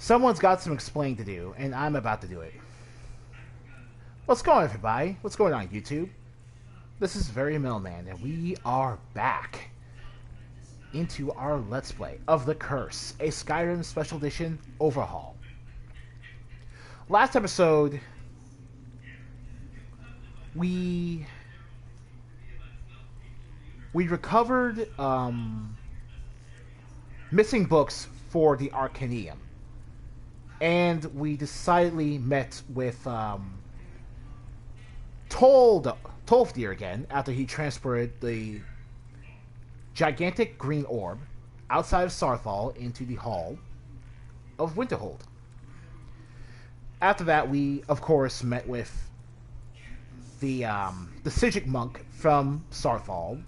Someone's got some explaining to do, and I'm about to do it. What's going on, everybody? What's going on, YouTube? This is Very Middleman, and we are back into our Let's Play of The Curse, a Skyrim Special Edition Overhaul. Last episode, we recovered missing books for the Arcaneum. And we decidedly met with Tolfdir again after he transported the gigantic green orb outside of Sarthal into the Hall of Winterhold. After that, we, of course, met with the Sijic monk from Sarthal,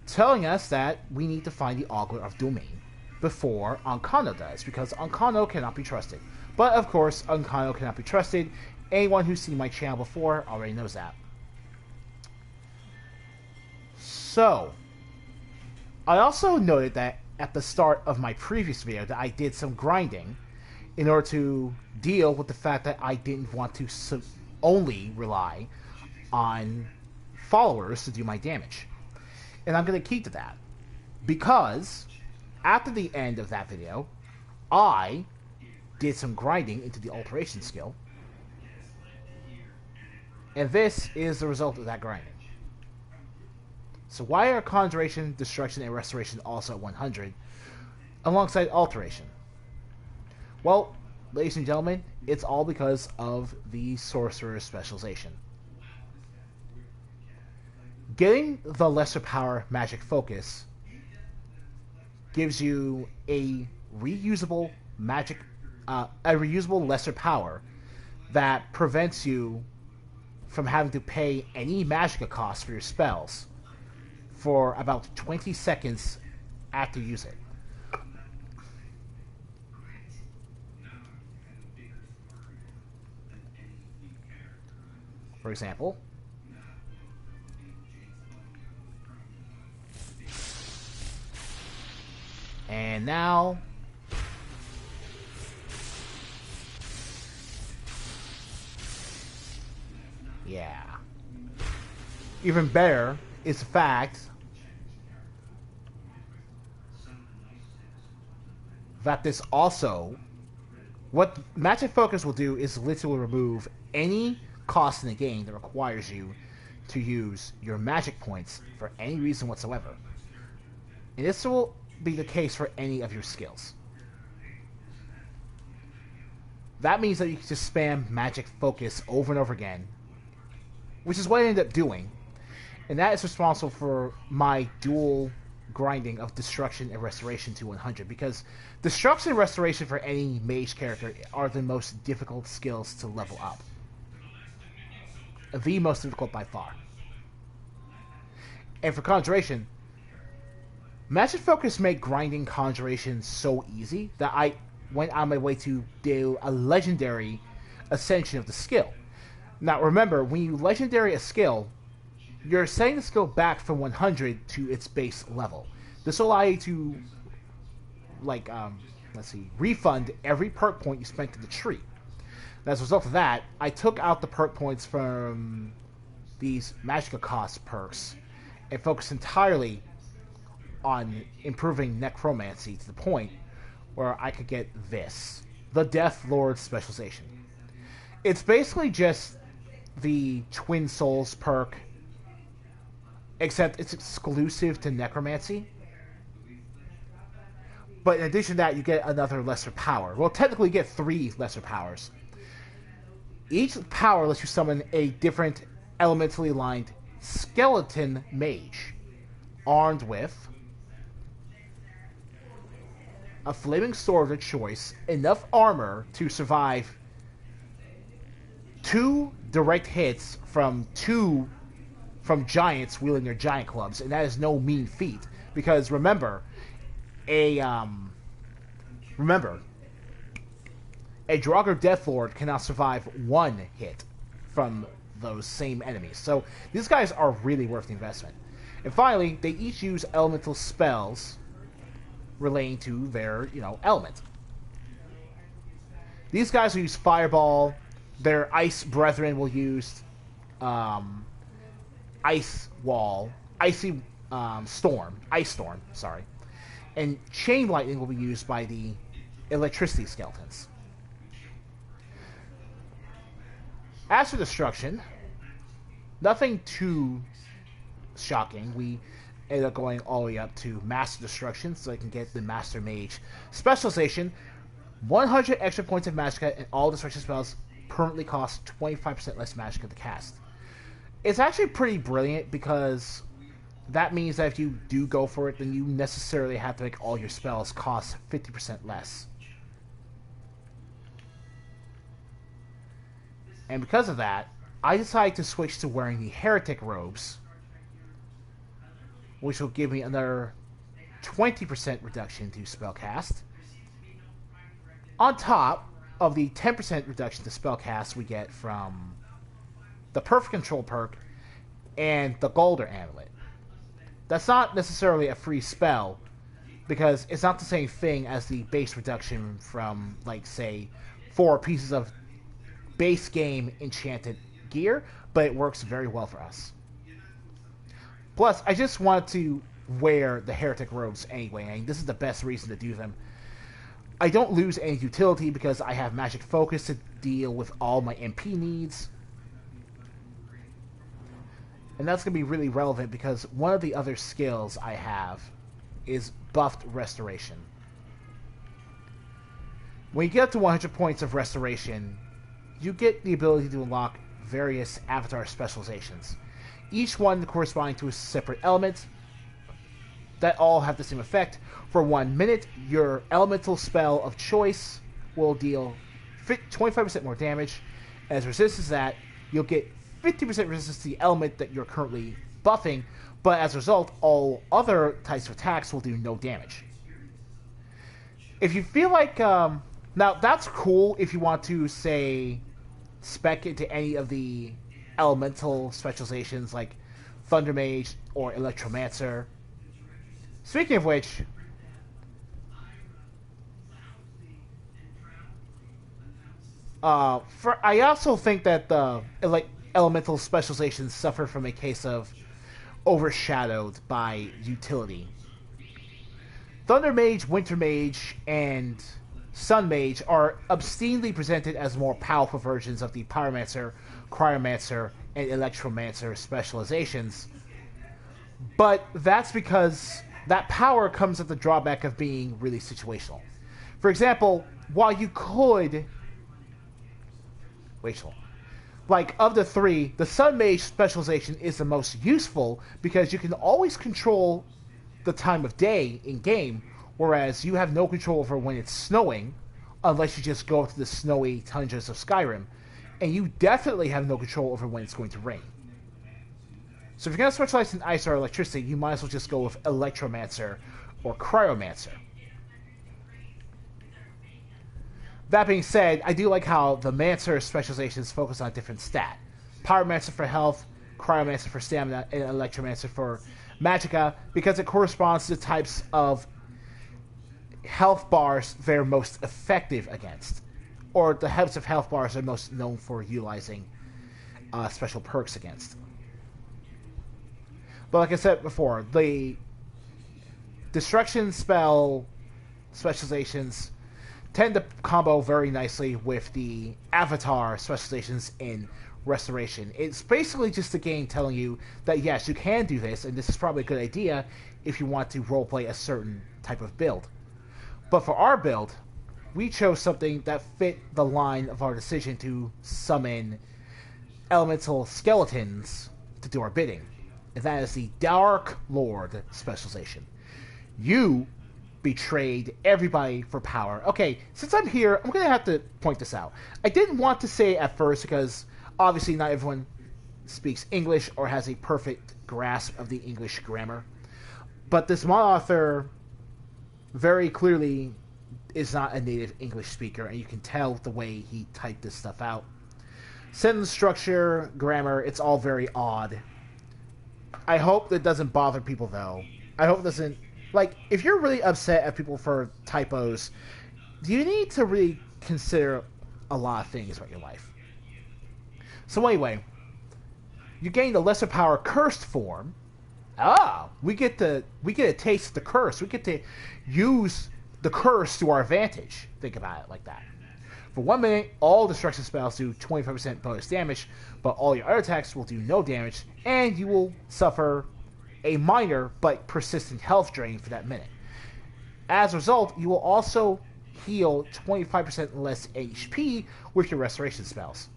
telling us that we need to find the Augur of Domain before Ancano does, because Ancano cannot be trusted. But, of course, Ancano cannot be trusted. Anyone who's seen my channel before already knows that. So, I also noted that at the start of my previous video that I did some grinding in order to deal with the fact that I didn't want to only rely on followers to do my damage. And I'm going to keep to that, because after the end of that video, I did some grinding into the alteration skill, and this is the result of that grinding. So why are Conjuration, Destruction, and Restoration also at 100, alongside Alteration? Well, ladies and gentlemen, it's all because of the Sorcerer's Specialization. Getting the Lesser Power Magic Focus gives you a reusable magic, a reusable lesser power that prevents you from having to pay any magicka costs for your spells for about 20 seconds after you use it. For example, and now, yeah. Even better is the fact that this also, what Magic Focus will do is literally remove any cost in the game that requires you to use your magic points for any reason whatsoever. And this will be the case for any of your skills. That means that you can just spam Magic Focus over and over again, which is what I ended up doing, and that is responsible for my dual grinding of Destruction and Restoration to 100, because Destruction and Restoration for any mage character are the most difficult skills to level up. The most difficult by far. And for Conjuration, Magic Focus made grinding Conjuration so easy that I went on my way to do a legendary ascension of the skill. Now remember, when you legendary a skill, you're setting the skill back from 100 to its base level. This will allow you to, like, refund every perk point you spent to the tree. And as a result of that, I took out the perk points from these magicka cost perks and focused entirely on improving necromancy to the point where I could get this, the Death Lord Specialization. It's basically just the Twin Souls perk, except it's exclusive to necromancy. But in addition to that, you get another lesser power. Well, technically you get 3 lesser powers. Each power lets you summon a different elementally aligned skeleton mage, armed with a flaming sword of choice, enough armor to survive 2 direct hits from giants wielding their giant clubs, and that is no mean feat, because remember, a Draugr Deathlord cannot survive 1 hit from those same enemies. So these guys are really worth the investment. And finally, they each use elemental spells relating to their, element. These guys will use Fireball. Their Ice Brethren will use Ice Wall, Icy Storm, Ice Storm, sorry. And Chain Lightning will be used by the Electricity Skeletons. As for Destruction, nothing too shocking. We ended up going all the way up to Master Destruction so I can get the Master Mage specialization. 100 extra points of Magicka, and all destruction spells permanently cost 25% less Magicka to cast. It's actually pretty brilliant because that means that if you do go for it, then you necessarily have to make all your spells cost 50% less. And because of that, I decided to switch to wearing the Heretic Robes, which will give me another 20% reduction to spellcast, on top of the 10% reduction to spellcast we get from the Perfect Control perk and the Golder Amulet. That's not necessarily a free spell, because it's not the same thing as the base reduction from, like, say, 4 pieces of base game enchanted gear, but it works very well for us. Plus, I just wanted to wear the Heretic Robes anyway, and this is the best reason to do them. I don't lose any utility because I have Magic Focus to deal with all my MP needs. And that's going to be really relevant because one of the other skills I have is Buffed Restoration. When you get up to 100 points of Restoration, you get the ability to unlock various avatar specializations, each one corresponding to a separate element that all have the same effect. For 1 minute, your elemental spell of choice will deal 25% more damage. As resistance to that, you'll get 50% resistance to the element that you're currently buffing, but as a result, all other types of attacks will do no damage. If you feel like... now, that's cool if you want to, say, spec into any of the elemental specializations like Thunder Mage or Electromancer. Speaking of which, I also think that the elemental specializations suffer from a case of overshadowed by utility. Thunder Mage, Winter Mage, and Sun Mage are obscenely presented as more powerful versions of the Pyromancer, Cryomancer, and Electromancer specializations. But that's because that power comes at the drawback of being really situational. For example, while you could... Rachel. Like, of the three, the Sun Mage specialization is the most useful because you can always control the time of day in-game, whereas you have no control over when it's snowing, unless you just go to the snowy tundras of Skyrim, and you definitely have no control over when it's going to rain. So if you're going to specialize in ice or electricity, you might as well just go with Electromancer or Cryomancer. That being said, I do like how the Mancer specializations focus on a different stat. Pyromancer for health, Cryomancer for stamina, and Electromancer for Magicka, because it corresponds to the types of health bars they're most effective against, or the types of health bars they're most known for utilizing special perks against. But like I said before, the destruction spell specializations tend to combo very nicely with the avatar specializations in restoration. It's basically just the game telling you that yes, you can do this, and this is probably a good idea if you want to roleplay a certain type of build. But for our build, we chose something that fit the line of our decision to summon elemental skeletons to do our bidding. And that is the Dark Lord specialization. You betrayed everybody for power. Okay, since I'm here, I'm going to have to point this out. I didn't want to say it at first because obviously not everyone speaks English or has a perfect grasp of the English grammar. But this mod author very clearly is not a native English speaker, and you can tell the way he typed this stuff out. Sentence structure, grammar, it's all very odd. I hope that doesn't bother people, though. I hope it doesn't... Like, if you're really upset at people for typos, do you need to really consider a lot of things about your life. So anyway, you gain the lesser power cursed form. We get a taste of the curse. We get to use the curse to our advantage. Think about it like that. For 1 minute, all destruction spells do 25% bonus damage, but all your other attacks will do no damage, and you will suffer a minor but persistent health drain for that minute. As a result, you will also heal 25% less HP with your restoration spells.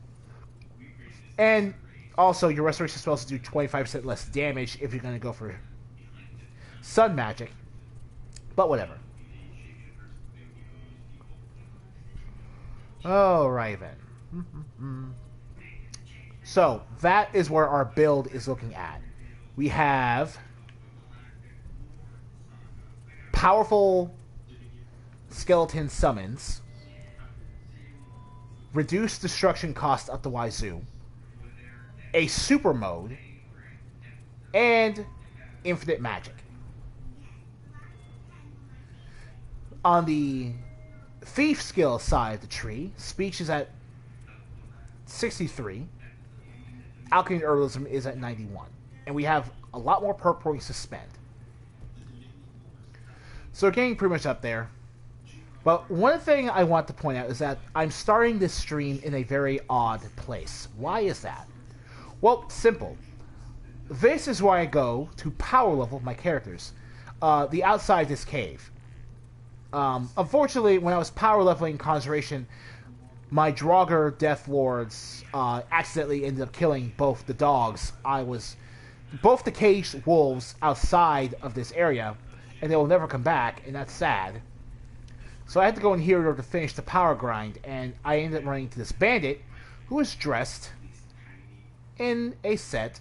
And also, your restoration spells do 25% less damage if you're going to go for sun magic. But whatever. Alright then. So, that is where our build is looking at. We have powerful skeleton summons, reduced destruction cost up the wazoo, a super mode, and infinite magic. On the thief skill side of the tree, speech is at 63, alchemy and herbalism is at 91, and we have a lot more perk points to spend. So we're getting pretty much up there. But one thing I want to point out is that I'm starting this stream in a very odd place. Why is that? Well, simple. This is where I go to power level my characters. The outside this cave. Unfortunately, when I was power leveling Conjuration, my Draugr Death Lords accidentally ended up killing both the dogs. Both the caged wolves outside of this area, and they will never come back, and that's sad. So I had to go in here in order to finish the power grind, and I ended up running into this bandit who is dressed in a set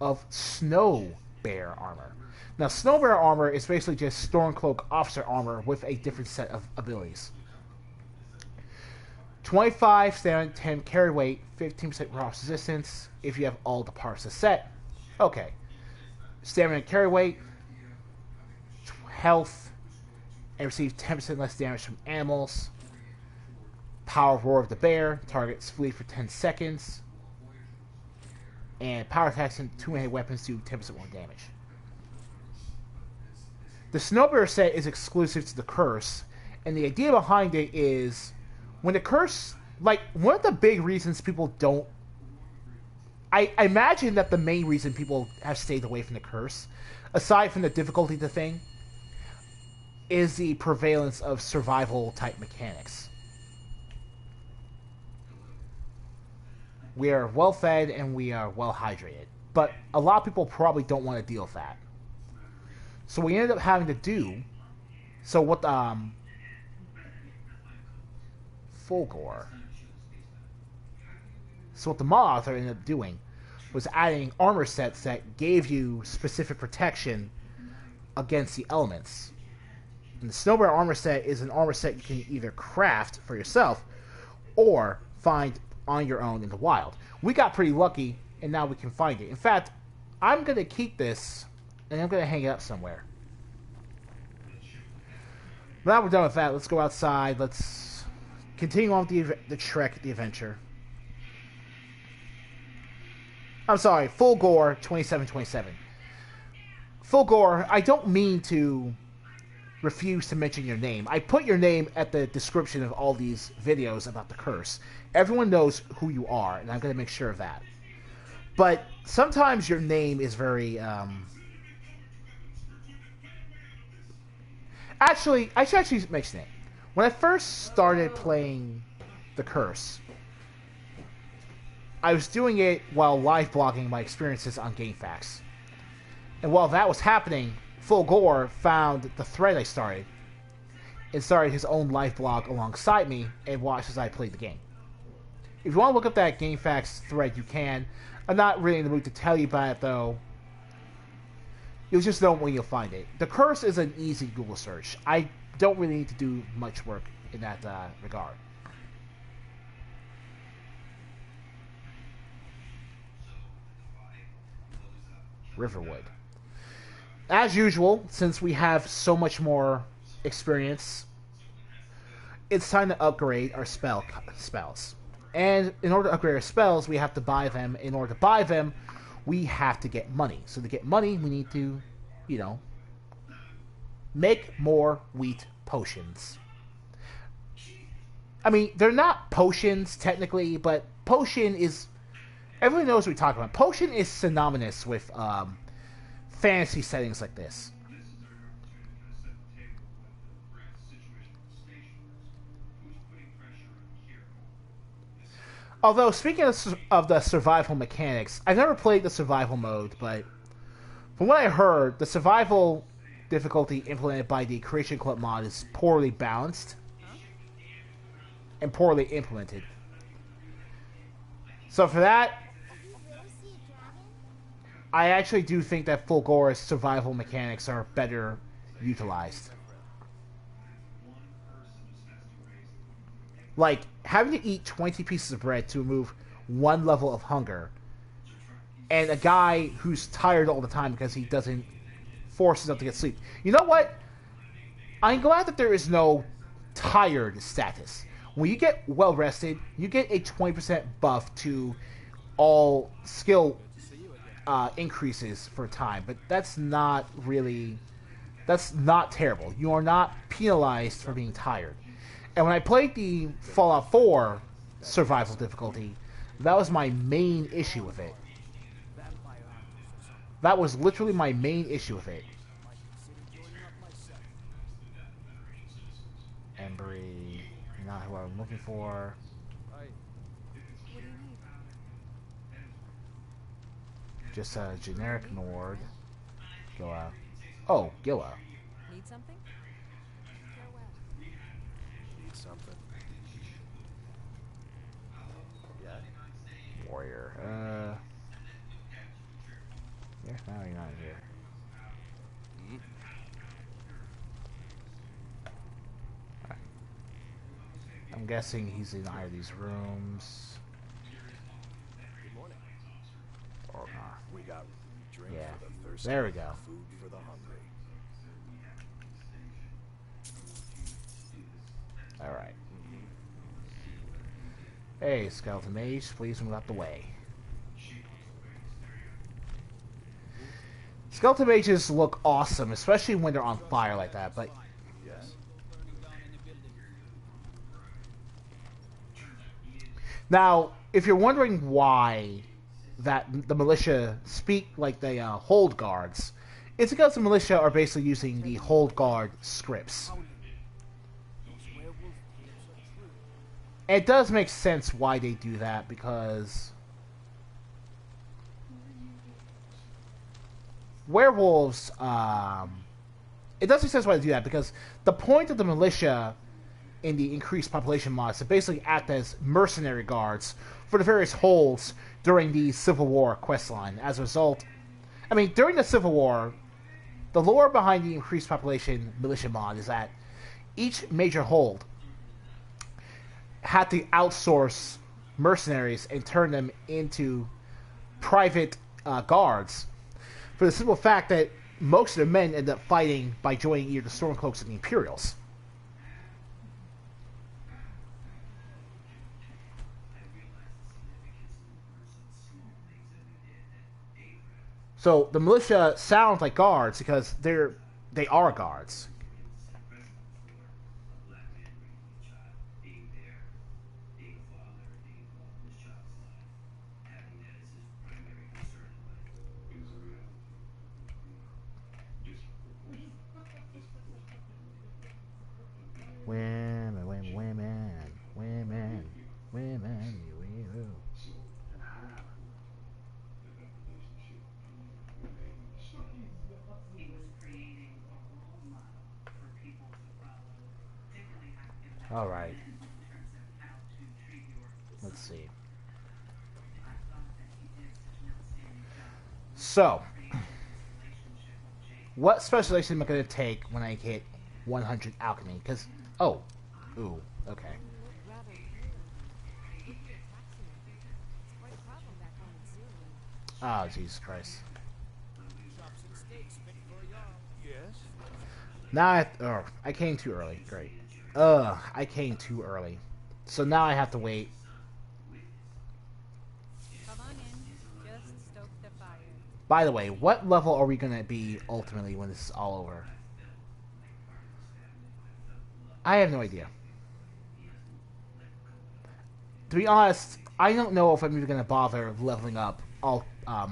of snow bear armor. Now, snow bear armor is basically just Stormcloak officer armor with a different set of abilities. 25 stamina, 10 carry weight, 15% raw resistance if you have all the parts of the set. Okay. Stamina and carry weight, health, and receive 10% less damage from animals. Power Roar of the Bear, targets flee for 10 seconds. And power attacks and two-handed weapons do 10% more damage. The Snowbear set is exclusive to the curse, and the idea behind it is when the curse, like, one of the big reasons people don't, I imagine that the main reason people have stayed away from the curse, aside from the difficulty of the thing, is the prevalence of survival type mechanics. We are well fed and we are well hydrated, but a lot of people probably don't want to deal with that. So we ended up having to do, Fulgore. So what the mod author ended up doing was adding armor sets that gave you specific protection against the elements. And the Snowbear armor set is an armor set you can either craft for yourself or find on your own in the wild. We got pretty lucky, and now we can find it. In fact, I'm going to keep this, and I'm going to hang it up somewhere. Now we're done with that, let's go outside. Let's continue on with the trek, the adventure. I'm sorry, Fulgore 2727. Fulgore, I don't mean to refuse to mention your name. I put your name at the description of all these videos about the curse. Everyone knows who you are, and I'm going to make sure of that. But sometimes your name is very, Actually, I should actually mention it. When I first started playing the curse, I was doing it while live blogging my experiences on GameFAQs. And while that was happening, Fulgore found the thread I started and started his own live blog alongside me and watched as I played the game. If you want to look up that GameFAQs thread, you can. I'm not really in the mood to tell you about it, though. You'll just know when you'll find it. The curse is an easy Google search. I don't really need to do much work in that regard. Riverwood. As usual, since we have so much more experience, it's time to upgrade our spells. And in order to upgrade our spells, we have to buy them. In order to buy them, we have to get money. So to get money, we need to, you know, make more wheat potions. I mean, they're not potions technically, but potion is... Everyone knows what we're talking about. Potion is synonymous with fantasy settings like this. Although, speaking of the survival mechanics, I've never played the survival mode, but from what I heard, the survival difficulty implemented by the Creation Club mod is poorly balanced and poorly implemented. So for that, I actually do think that Fulgora's survival mechanics are better utilized. Like, having to eat 20 pieces of bread to remove one level of hunger, and a guy who's tired all the time because he doesn't force himself to get sleep. You know what? I'm glad that there is no tired status. When you get well rested, you get a 20% buff to all skill increases for time, but that's not terrible. You are not penalized for being tired. And when I played the Fallout 4 survival difficulty, that was my main issue with it. That was literally my main issue with it. Embry, not who I'm looking for. Just a generic Nord. Gilla. Oh, Gilla. Need something? Need something? Yeah. Warrior. Yeah, now you're not here. Right. I'm guessing he's in either of these rooms. Good morning. Or not. We got drink Yeah. for the thirsty. There we go. Food for the hungry. Alright. Hey, Skeleton Mage, please move out the way. Skeleton Mages look awesome, especially when they're on fire like that, but... Yes. Now, if you're wondering why that the militia speak like they hold guards, it's because the militia are basically using the hold guard scripts. It does make sense why they do that, because werewolves, it does make sense why they do that, because the point of the militia in the increased population mod is to basically act as mercenary guards for the various holds during the Civil War questline. As a result, I mean, during the Civil War, the lore behind the increased population militia mod is that each major hold had to outsource mercenaries and turn them into private guards, for the simple fact that most of the men end up fighting by joining either the Stormcloaks or the Imperials. So the militia sound like guards because they are guards. Women, women, women, women, women, you. All right. Let's see. So, what specialization am I going to take when I hit 100 alchemy? Because, oh, ooh, okay. Oh, Jesus Christ. Yes. Now I came too early. Great. Ugh, I came too early. So now I have to wait. Come on in. Just stoke the fire. By the way, what level are we going to be ultimately when this is all over? I have no idea. To be honest, I don't know if I'm even going to bother leveling up all, Yes.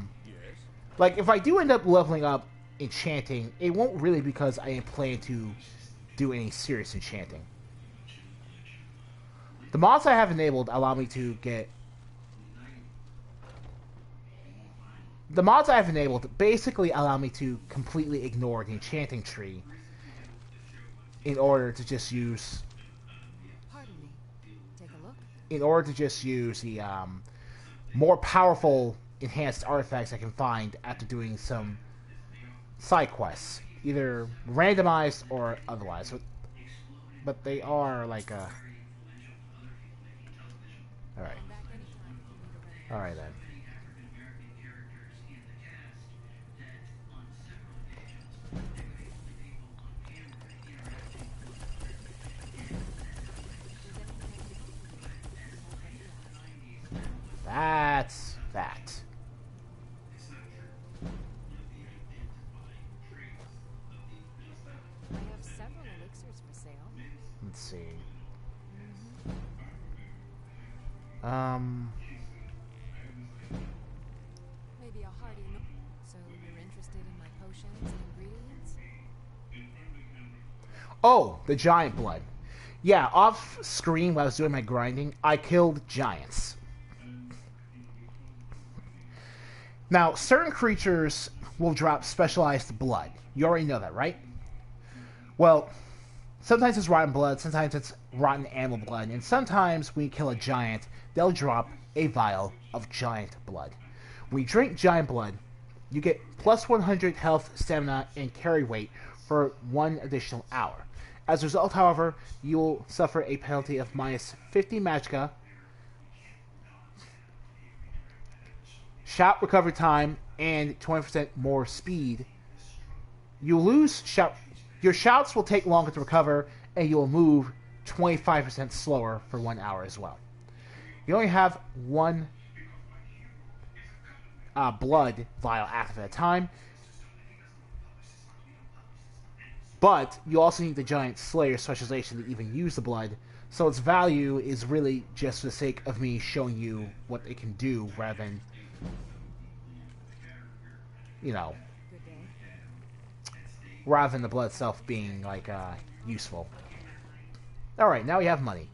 like, if I do end up leveling up enchanting, it won't really because I am planning to do any serious enchanting. The mods I have enabled allow me to get... The mods I have enabled basically allow me to completely ignore the enchanting tree in order to just use... Pardon me. Take a look. In order to just use the more powerful enhanced artifacts I can find after doing some side quests, either randomized or otherwise. But they are like a... Alright. Come back anytime if you need a run. Alright then. That's that. I have several elixirs for sale. Let's see. Um... Maybe a hearty no. So you're interested in my potions and ingredients? Oh, the giant blood. Yeah, off screen while I was doing my grinding, I killed giants. Now, certain creatures will drop specialized blood. You already know that, right? Well, sometimes it's rotten blood, sometimes it's rotten animal blood, and sometimes when you kill a giant, they'll drop a vial of giant blood. When you drink giant blood, you get plus 100 health, stamina, and carry weight for 1 additional hour. As a result, however, you will suffer a penalty of minus 50 magicka, shout recovery time, and 20% more speed. You lose shout. Your shouts will take longer to recover, and you will move 25% slower for 1 hour as well. You only have 1 blood vial active at a time, but you also need the giant slayer specialization to even use the blood, so its value is really just for the sake of me showing you what it can do rather than, you know, Good day. rather than the blood itself being, like, useful. Alright, now we have money.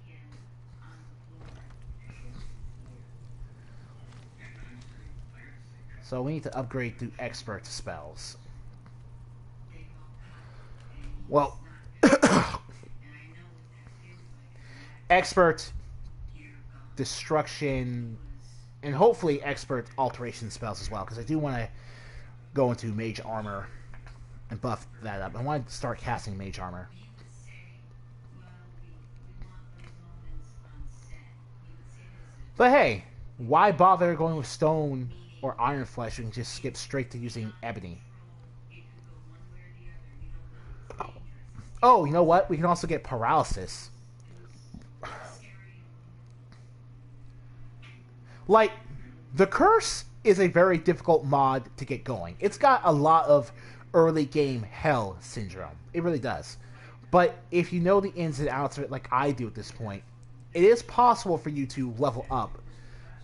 So we need to upgrade to expert spells. Well, expert destruction and hopefully expert alteration spells as well, because I do want to go into mage armor and buff that up. I want to start casting mage armor. But hey, why bother going with stone or iron flesh? We can just skip straight to using ebony. Oh, you know what? We can also get paralysis. Like, the curse is a very difficult mod to get going. It's got a lot of early game hell syndrome. It really does. But if you know the ins and outs of it like I do at this point, it is possible for you to level up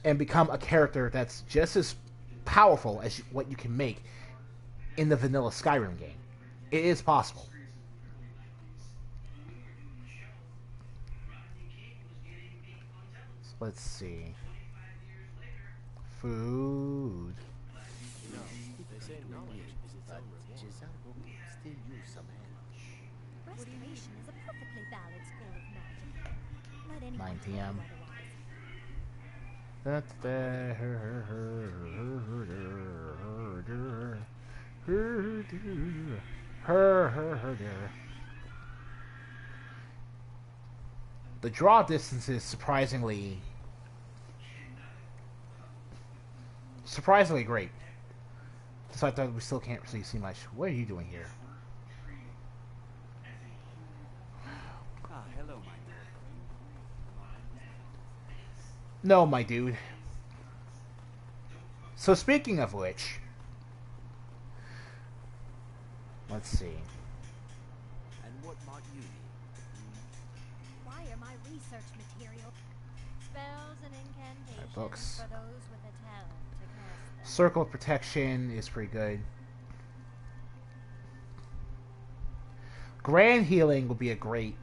and become a character that's just as powerful as what you can make in the vanilla Skyrim game. It is possible. So let's see. Food. You know, they say knowledge is its own reward. Still use some help. Restoration is a perfectly valid school of magic. Let anyone 9 tell you p.m. The draw distance is surprisingly great. Despite that we still can't really see much. What are you doing here? Ah, hello, No, my dude. So speaking of which, let's see. And what might you need? Why are my research material? Spells and incantations books. for those with a talent to cast them. Circle of Protection is pretty good. Grand Healing would be a great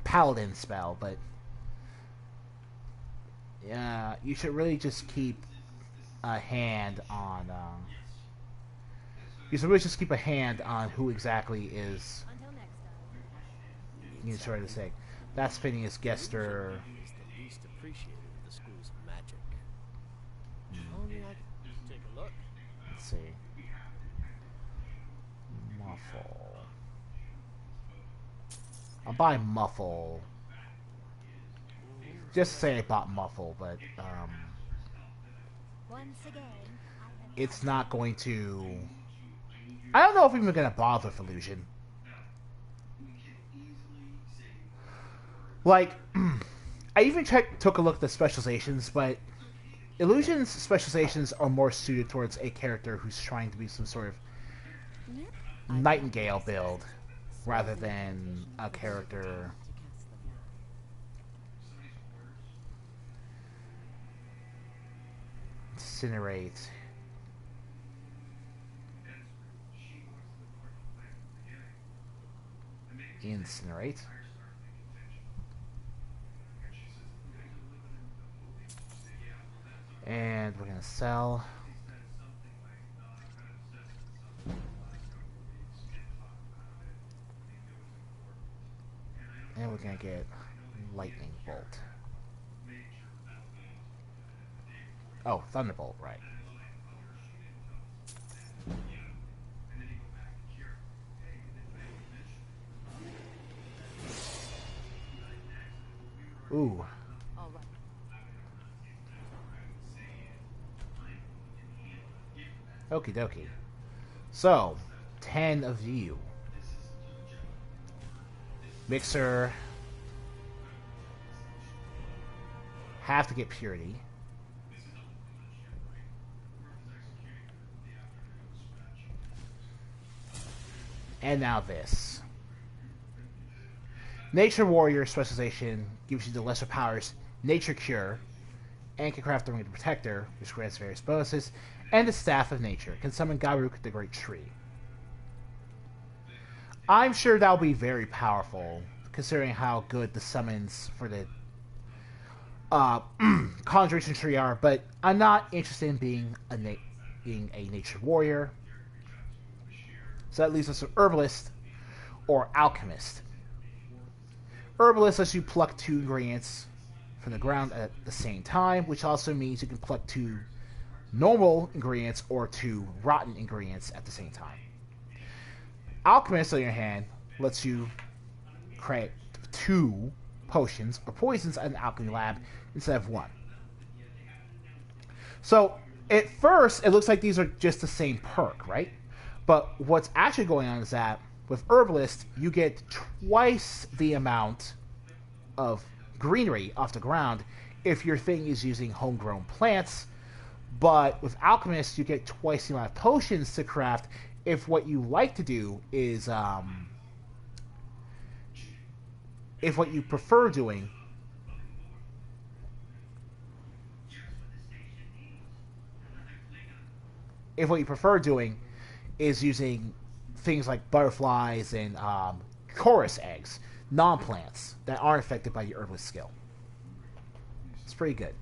paladin spell, but yeah, you should really just keep a hand on. You should really just keep a hand on who exactly is. Until next time. You try to say that's Phineas Gester. Is the least appreciated of the schools of magic. Only I could take a look. Let's see. Muffle. I'll buy Muffle. Just to say I bought Muffle, but Once again, it's not going to. I don't know if I'm even going to bother with Illusion. Like, I even took a look at the specializations, but Illusion's specializations are more suited towards a character who's trying to be some sort of Nightingale build, rather than a character. Incinerate. Incinerate. And we're gonna sell. And we're gonna get Lightning Bolt. Oh, Thunderbolt, right. Ooh. All right. Okie dokie. So, 10 of you. Mixer. Have to get Purity. And now this. Nature Warrior specialization gives you the lesser powers Nature Cure, and can craft the Ring of the Protector, which grants various bonuses, and the Staff of Nature can summon Garuk the Great Tree. I'm sure that'll be very powerful, considering how good the summons for the Conjuration Tree are, but I'm not interested in being a Nature Warrior. So that leaves us an Herbalist or Alchemist. Herbalist lets you pluck 2 ingredients from the ground at the same time, which also means you can pluck 2 normal ingredients or 2 rotten ingredients at the same time. Alchemist, on your hand, lets you create 2 potions or poisons at an alchemy lab instead of 1. So, at first, it looks like these are just the same perk, right? But what's actually going on is that with Herbalist, you get twice the amount of greenery off the ground if your thing is using homegrown plants. But with Alchemist, you get twice the amount of potions to craft if what you like to do is, if what you prefer doing is using things like butterflies and chorus eggs, non-plants that aren't affected by your herbalist skill. It's pretty good.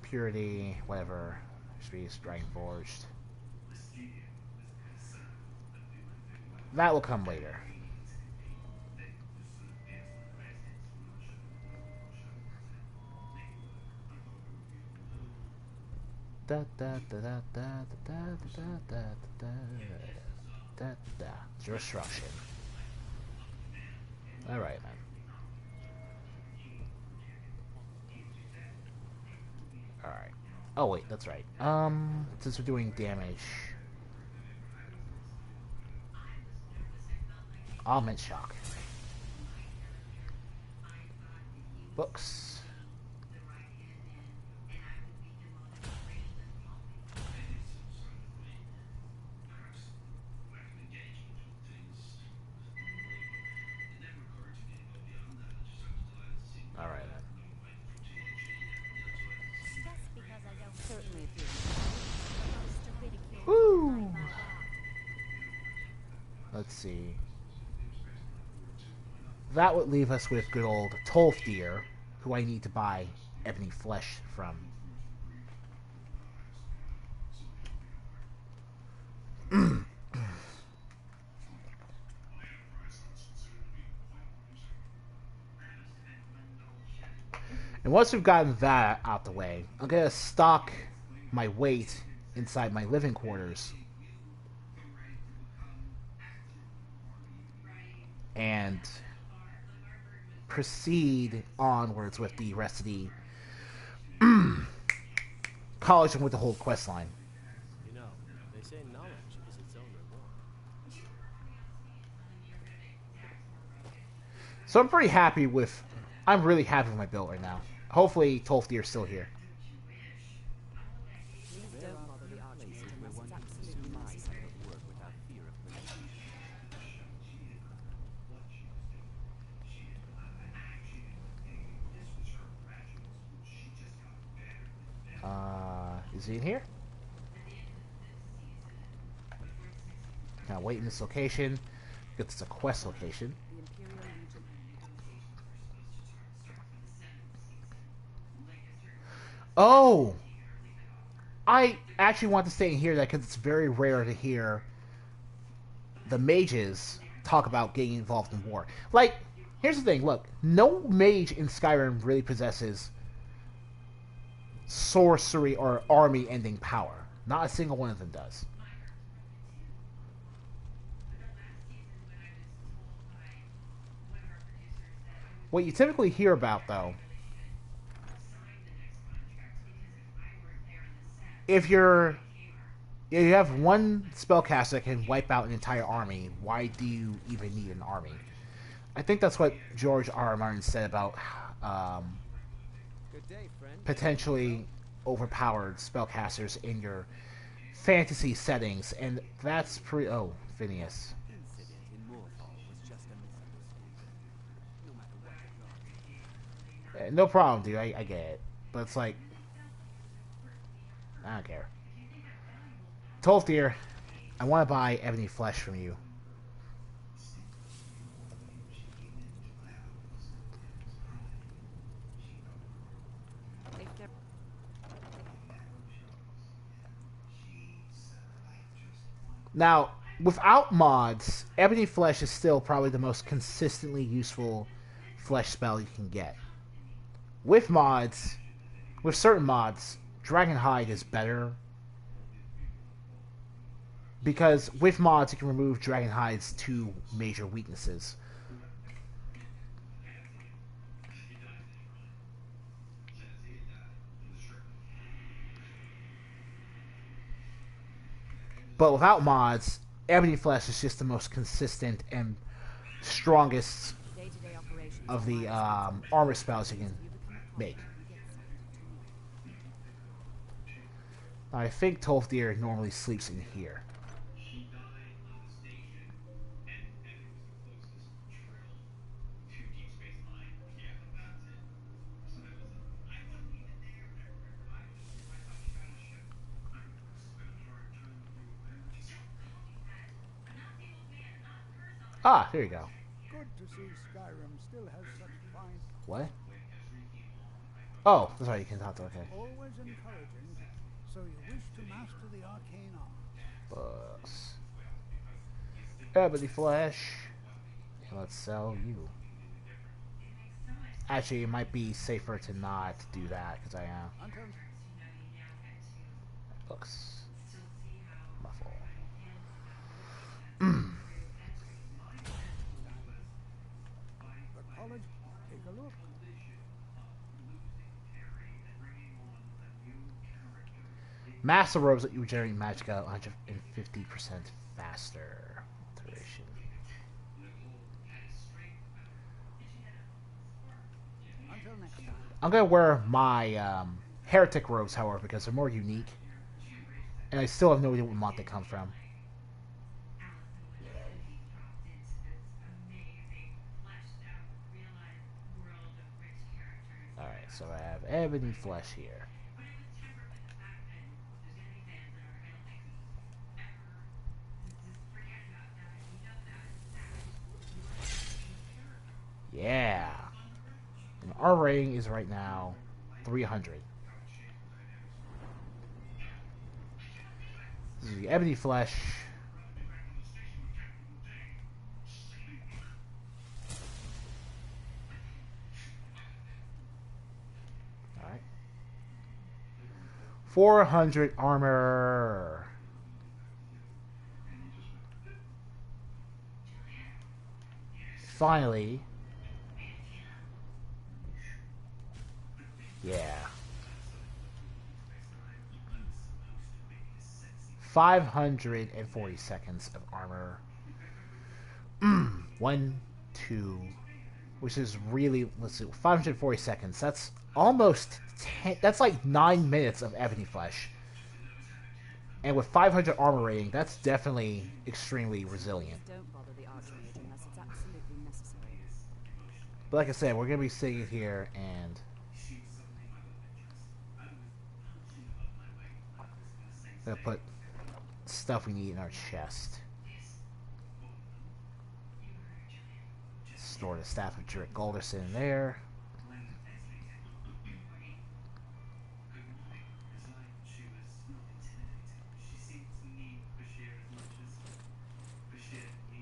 Purity, whatever. Space, Dragon Forged. That will come later. Da da da da da da da da da da da. Destruction. All right, man. All right. Oh wait, that's right. Since we're doing damage, Augment Shock. Books. see. That would leave us with good old Tolfdir, who I need to buy ebony flesh from. And once we've gotten that out the way, I'm going to stock my weight inside my living quarters. And proceed onwards with the rest of the college and with the whole quest line. You know, they say knowledge is its own reward. So I'm pretty happy with... I'm really happy with my build right now. Hopefully Tolfdir's still here. Please don't bother the Archmaester unless it's absolutely necessary. Work without fear of punishment. Is he in here? Now wait in this location, because it's a quest location. The Imperial Legion. Oh! I actually want to stay in here because it's very rare to hear the mages talk about getting involved in war. Like, here's the thing, look, no mage in Skyrim really possesses sorcery or army-ending power. Not a single one of them does. What you typically hear about, though, if you have one spellcaster that can wipe out an entire army, why do you even need an army? I think that's what George R.R. Martin said about Good day, friend. potentially overpowered spellcasters in your fantasy settings, and that's pretty... Oh, Phineas. Incident in Overhaul was just a misunderstanding. No matter what the No problem, dude. I get it. But it's like... I don't care. Tolfdir, I want to buy ebony flesh from you. If they're Now, without mods, ebony flesh is still probably the most consistently useful flesh spell you can get. With mods, with certain mods, Dragon Hide is better. Because with mods, you can remove Dragon Hide's two major weaknesses. But without mods, ebony flesh is just the most consistent and strongest day-to-day operations of the armor spells you can make. I think Tolfdir normally sleeps in here. Ah, here you go. Good to see Skyrim still has such fine, What? Oh, that's right, you can talk to, okay. always encouraging. So you wish to master the arcane art. Bus. Ebony flesh. And let's sell you. Actually, it might be safer to not do that, because I am. Until Books. Muffle. the college, take a look. Master robes that you regenerate magic out 150% faster. Alteration. Until next time. I'm gonna wear my heretic robes, however, because they're more unique, and I still have no idea what mod they come from. All right, so I have ebony flesh here. Our rating is right now 300. This is the ebony flesh. Alright. 400 armor. Finally. Yeah. 540 seconds of armor. 1, 2, which is really, let's see, 540 seconds. That's almost 10, that's like 9 minutes of ebony flesh. And with 500 armor rating, that's definitely extremely resilient. Don't bother the archmage unless it's absolutely necessary. But like I said, we're going to be sitting here and gonna put stuff we need in our chest. Store the staff of Jurek Galderson in there.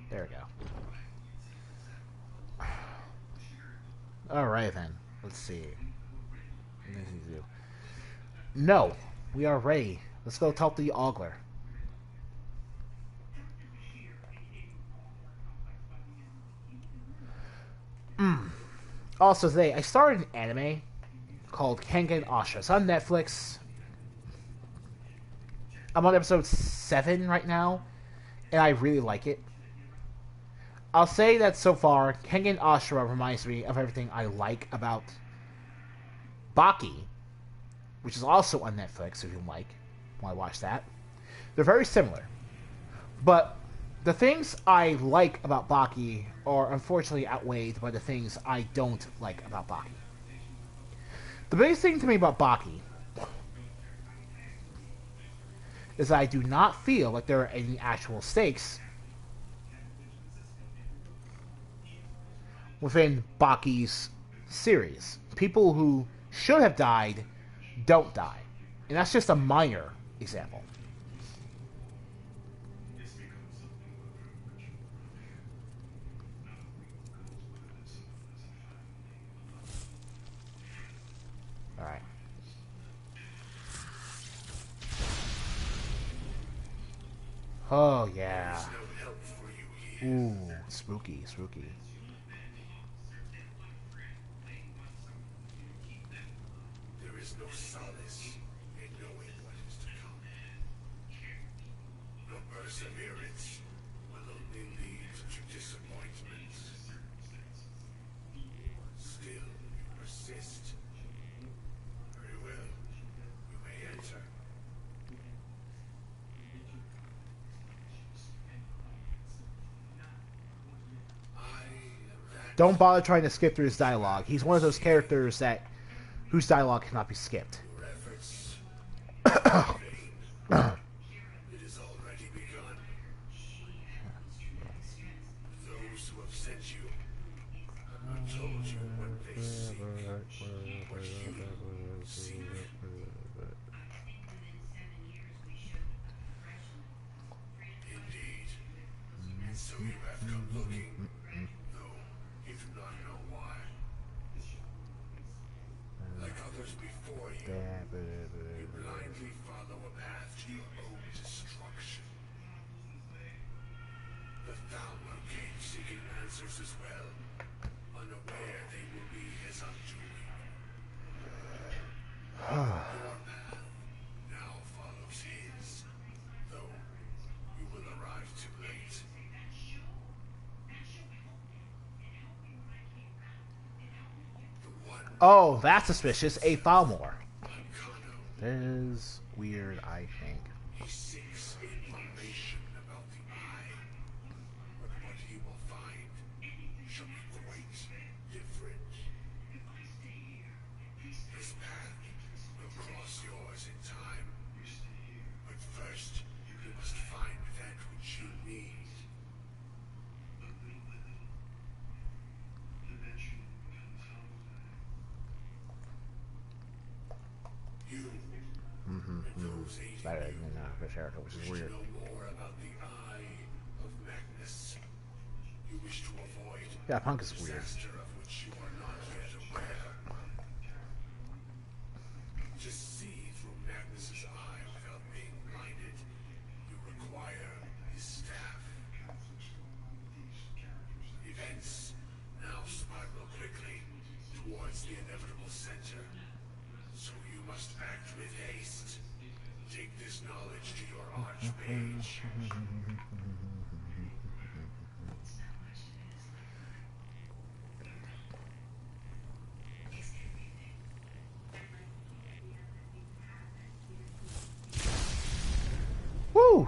There we go. Alright then. Let's see. No, we are ready. Let's go talk to the Ogler. Also today, I started an anime called Kengen Ashura. It's on Netflix. I'm on episode 7 right now, and I really like it. I'll say that so far, Kengen Ashura reminds me of everything I like about Baki, which is also on Netflix if you want to watch that. They're very similar. But the things I like about Baki are unfortunately outweighed by the things I don't like about Baki. The biggest thing to me about Baki is that I do not feel like there are any actual stakes within Baki's series. People who should have died don't die. And that's just a minor example. Alright. Oh, yeah. Ooh, spooky, spooky. There is no solace in knowing what is to come. No perseverance will only lead to disappointment. Still, you persist. Very well. You may enter. Don't bother trying to skip through his dialogue. He's one of those characters whose dialogue cannot be skipped. Your efforts. It has already begun. Those who have sent you have not told you what they seek, what you seek. Indeed. And so you have come looking, though you do not know why. Like others before you, you blindly follow a path to your own destruction. The Thalmor came seeking answers as well, unaware they will be his undoing. Your path now follows his, though you will arrive too late. The one Oh, that's suspicious. A Thalmor. Kano, That is weird, I think. he seeks information about the Eye, but what he will find shall be quite different. His path will cross yours in time, but first you must find that which you need. better than Berserker, which is weird. Know more about the Eye of Magnus. You wish to avoid Yeah, Punk is weird. disaster of which you are not yet aware. To see through Magnus's eye without being blinded, you require his staff. Events now spiral quickly towards the inevitable center. So you must act with haste. Take this knowledge to your archmage. Woo!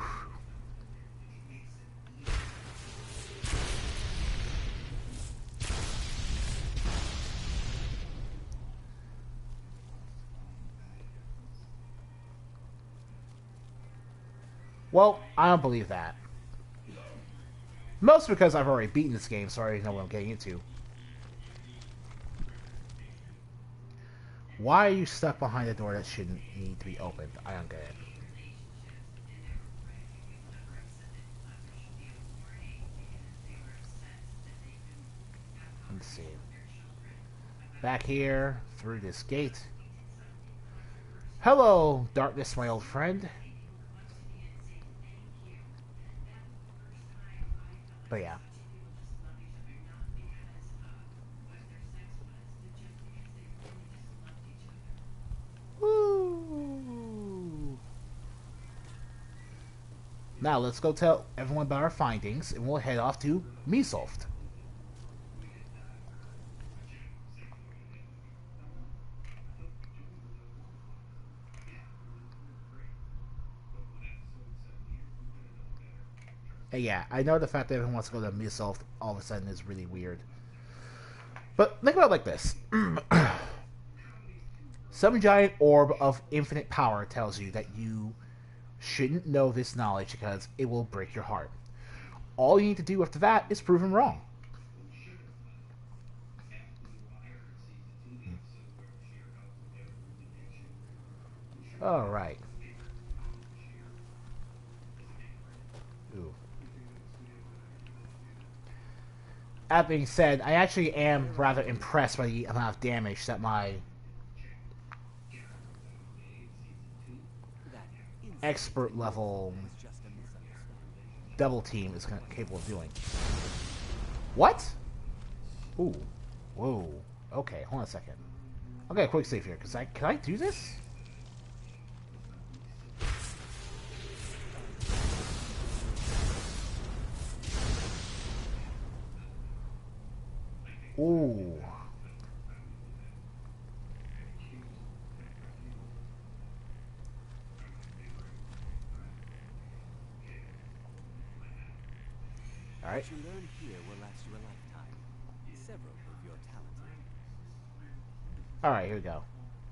Well, I don't believe that. Mostly because I've already beaten this game, so I already know what I'm getting into. Why are you stuck behind a door that shouldn't need to be opened? I don't get it. Let's see. Back here, through this gate. Hello, darkness, my old friend. But yeah. Woo! Now let's go tell everyone about our findings, and we'll head off to Mesoft. And yeah, I know the fact that everyone wants to go to Mesoft all of a sudden is really weird. But think about it like this. Some giant orb of infinite power tells you that you shouldn't know this knowledge because it will break your heart. All you need to do after that is prove him wrong. Alright. Ooh. That being said, I actually am rather impressed by the amount of damage that my expert level double team is capable of doing. What? Ooh. Whoa. Okay, hold on a second. I'll get a quick save here, because can I do this? Ooh. Alright. What you learn here will last you a lifetime. Several of your talented. Alright, here we go.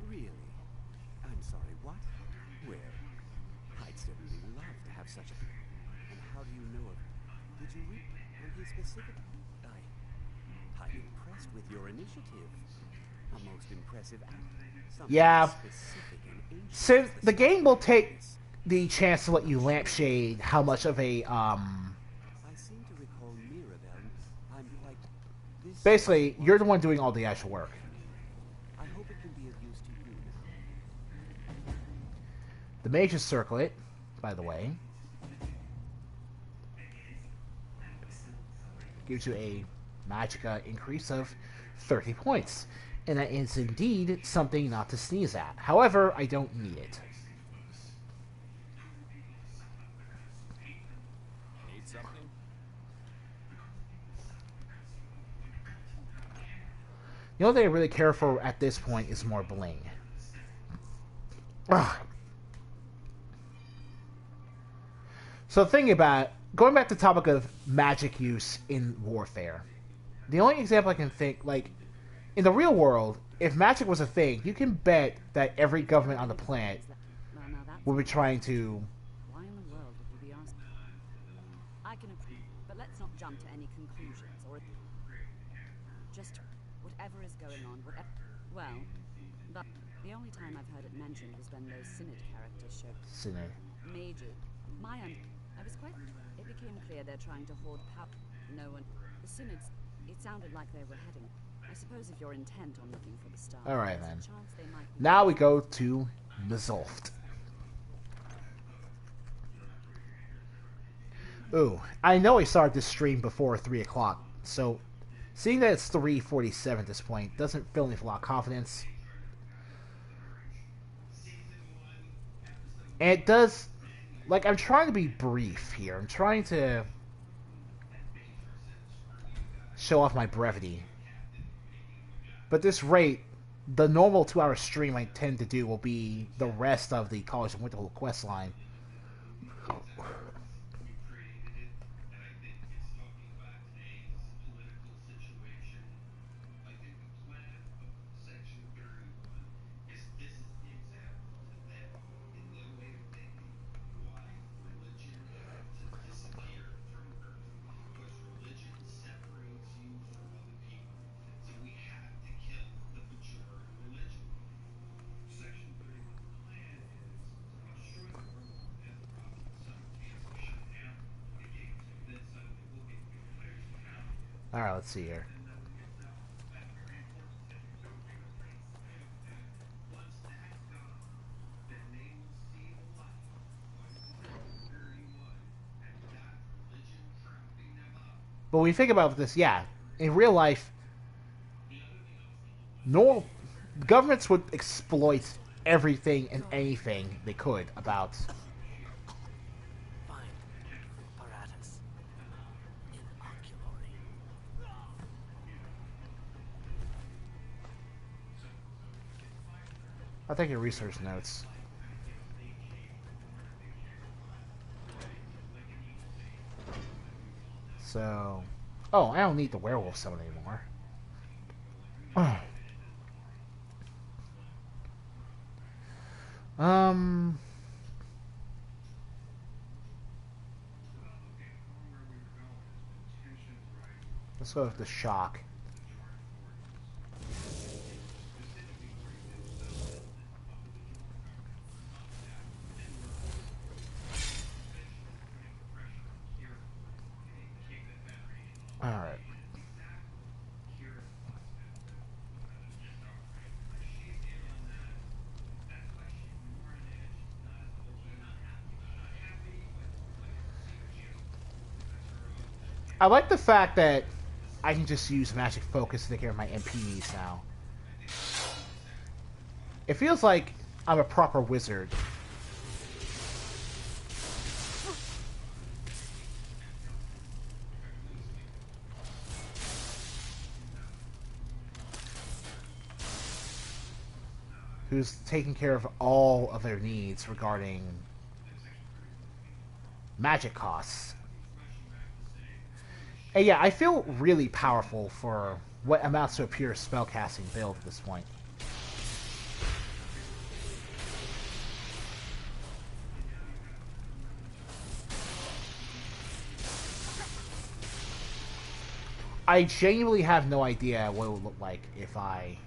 Really? I'm sorry, what? Where? I'd certainly love to have such a... And how do you know of it? Did you read on his specific... I'm impressed with your initiative. A most impressive act. Something Yeah. specific and ancient Since as the game will take the chance to let you lampshade how much of a, I seem to recall Mirabelle. I'm quite... This basically, you're the one doing all the actual work. I hope it can be of use to you now. The Mage's Circlet, by the way, gives you a magicka increase of 30 points. And that is indeed something not to sneeze at. However, I don't need it. Need something? The only thing I really care for at this point is more bling. Ugh. So thinking about it, going back to the topic of magic use in warfare, the only example I can think, like, in the real world, if magic was a thing, you can bet that every government on the planet Well, now that's... would be trying to... Why in the world would you be asking? I can approve, but let's not jump to any conclusions, or... Just whatever is going on, whatever... Well, but... The only time I've heard it mentioned was when those Synod characters showed Sinner. major. I was quite. It became clear they're trying to hoard power. No one. The Synods. It sounded like they were heading. I suppose if you're intent on looking for the star, Alright there's a then. chance they might be. Now we go to Mizulft. Ooh, I know I started this stream before 3 o'clock, so seeing that it's 3:47 at this point doesn't fill me with a lot of confidence. And it does, like, I'm trying to be brief here. I'm trying to show off my brevity. But at this rate, the normal 2-hour stream I tend to do will be the rest of the College of Winterhold quest line. Alright, let's see here. But when you think about this, yeah, in real life, normal governments would exploit everything and anything they could about Find apparatus. Inoculory. I'll take your research notes. So, oh, I don't need the werewolf summon anymore. Oh. Let's go with the shock. Alright. I like the fact that I can just use magic focus to take care of my MPs now. It feels like I'm a proper wizard. Who's taking care of all of their needs regarding magic costs. And yeah, I feel really powerful for what amounts to a pure spellcasting build at this point. I genuinely have no idea what it would look like if I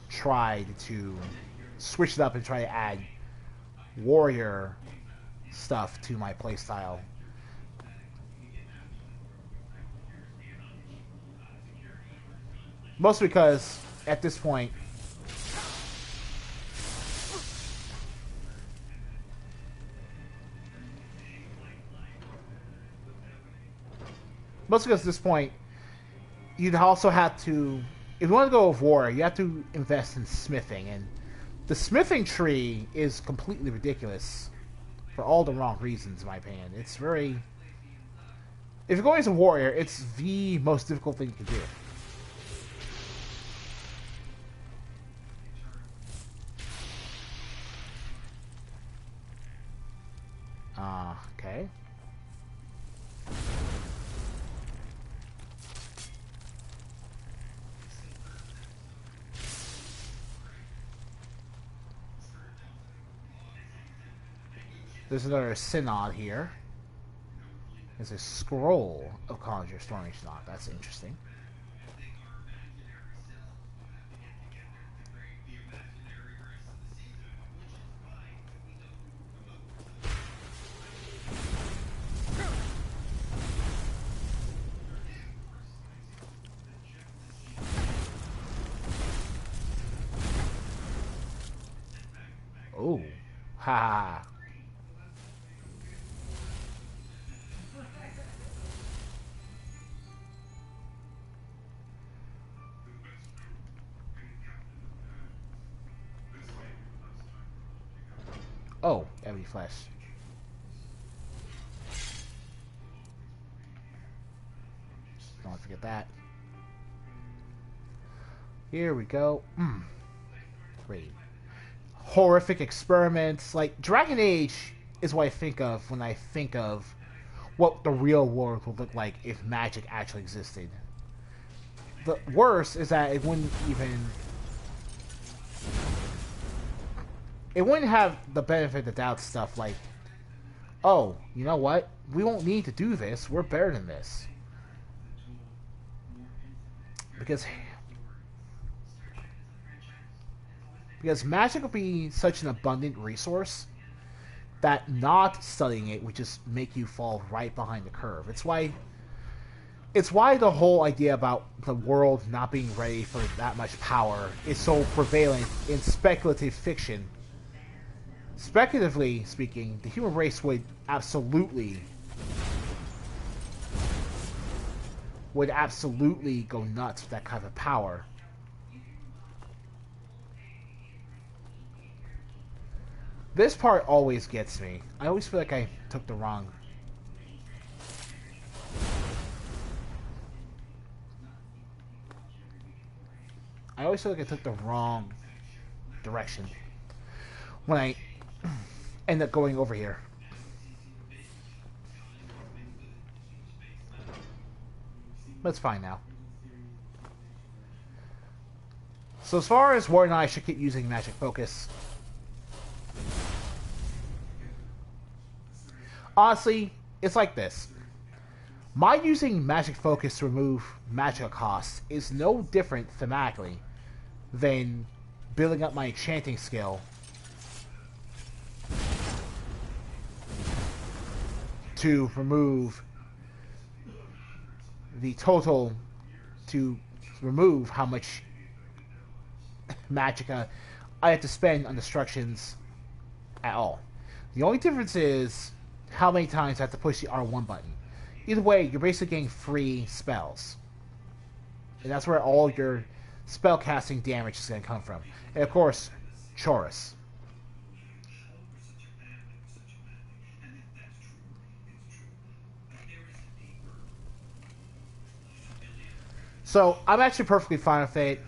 tried to switch it up and try to add warrior stuff to my playstyle. Mostly because, at this point, you'd also have to, if you want to go with war, you have to invest in smithing, and the smithing tree is completely ridiculous for all the wrong reasons, in my opinion. It's very, if you're going as a warrior, it's the most difficult thing to do. Okay. There's another synod here. There's a scroll of Conjure Stormy Synod. That's interesting. Ha. Oh, every flesh. Don't forget that. Here we go. Great. Horrific experiments. Like, Dragon Age is what I think of when I think of what the real world would look like if magic actually existed. The worst is that it wouldn't even... It wouldn't have the benefit of the doubt stuff like, oh, you know what? We won't need to do this. We're better than this. Because magic will be such an abundant resource that not studying it would just make you fall right behind the curve. It's why the whole idea about the world not being ready for that much power is so prevalent in speculative fiction. Speculatively speaking, the human race would absolutely go nuts with that kind of power. This part always gets me. I always feel like I took the wrong... direction when I end up going over here. But it's fine now. So as far as Ward and I should keep using Magic Focus, honestly, it's like this. My using Magic Focus to remove magical costs is no different thematically than building up my enchanting skill to remove the total, to remove how much magicka I have to spend on destructions at all. The only difference is how many times I have to push the R1 button. Either way, you're basically getting free spells. And that's where all your spell casting damage is going to come from. And of course, Chorus. So, I'm actually perfectly fine with it.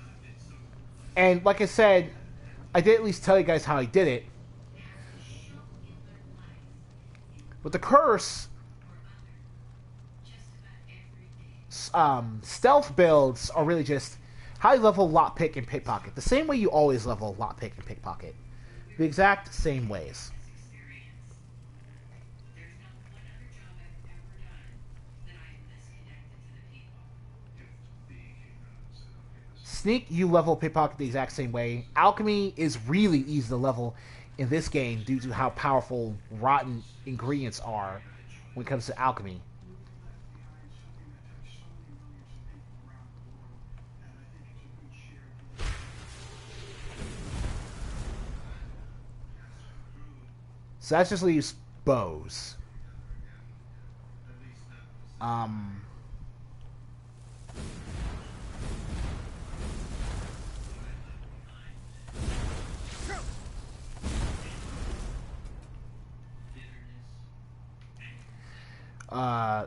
And like I said, I did at least tell you guys how I did it. With the curse, stealth builds are really just high level lockpick and pickpocket. The same way you always level lockpick and pickpocket. The exact same ways. Sneak, you level pickpocket the exact same way. Alchemy is really easy to level in this game due to how powerful rotten ingredients are when it comes to alchemy. So that just leaves bows.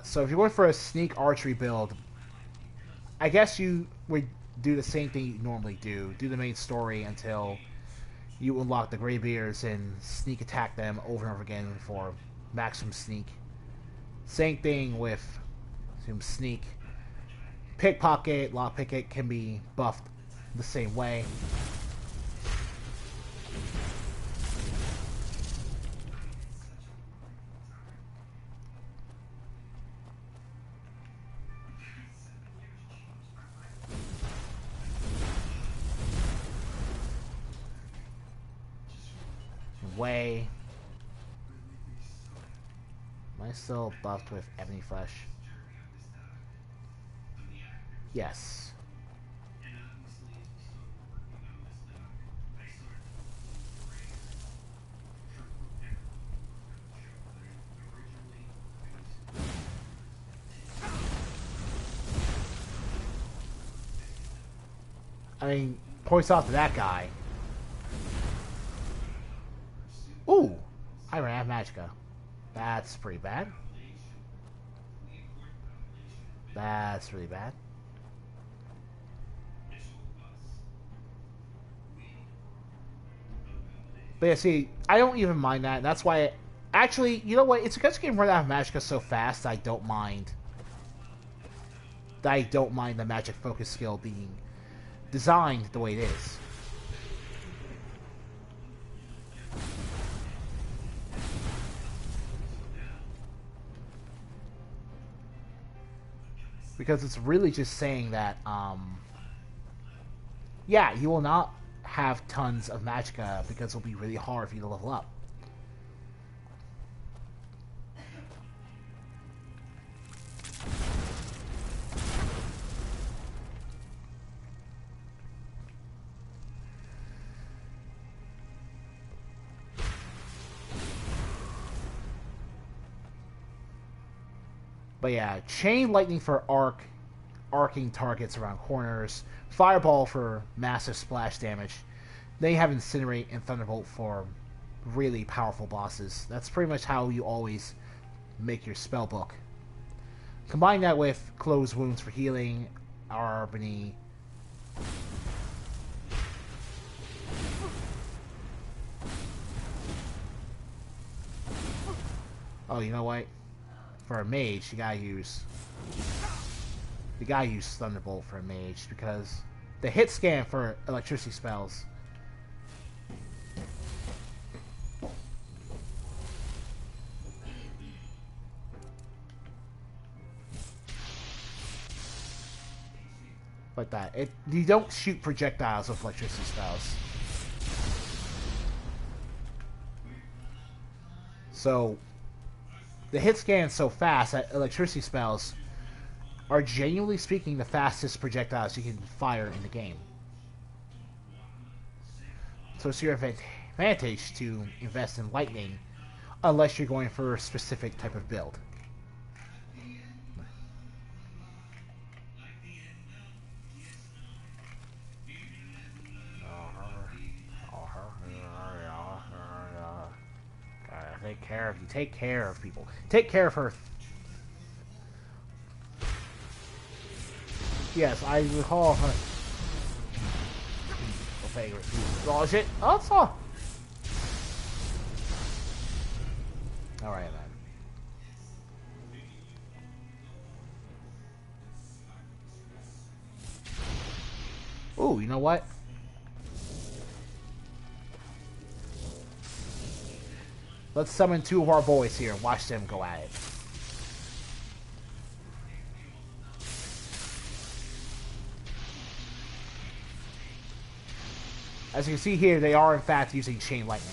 So if you're going for a sneak archery build, I guess you would do the same thing you normally do. Do the main story until you unlock the Greybeards and sneak attack them over and over again for maximum sneak. Same thing with sneak. Pickpocket, lockpicket can be buffed the same way. Way. Am I still buffed with ebony flesh? Yes. I mean, points off to that guy. Ooh! I ran out of magicka. That's pretty bad. That's really bad. But yeah, see, I don't even mind that. That's why... Actually, you know what? It's because you can run out of magicka so fast, I don't mind. I don't mind the magic focus skill being designed the way it is. Because it's really just saying that, yeah, you will not have tons of magicka because it'll be really hard for you to level up. But yeah, chain lightning for arcing targets around corners, fireball for massive splash damage. Then you have incinerate and thunderbolt for really powerful bosses. That's pretty much how you always make your spell book. Combine that with closed wounds for healing, Arbony. Oh, you know what? For a mage, you gotta use Thunderbolt for a mage because the hit scan for electricity spells. Like that. You don't shoot projectiles with electricity spells. So the hit scan is so fast that electricity spells are genuinely speaking the fastest projectiles you can fire in the game. So it's your advantage to invest in lightning unless you're going for a specific type of build. Take care of you. Take care of people. Take care of her. Yes, I recall her. Oh shit! Oh, it's all. All right, man. Ooh, you know what? Let's summon two of our boys here and watch them go at it. As you can see here, they are in fact using Chain Lightning.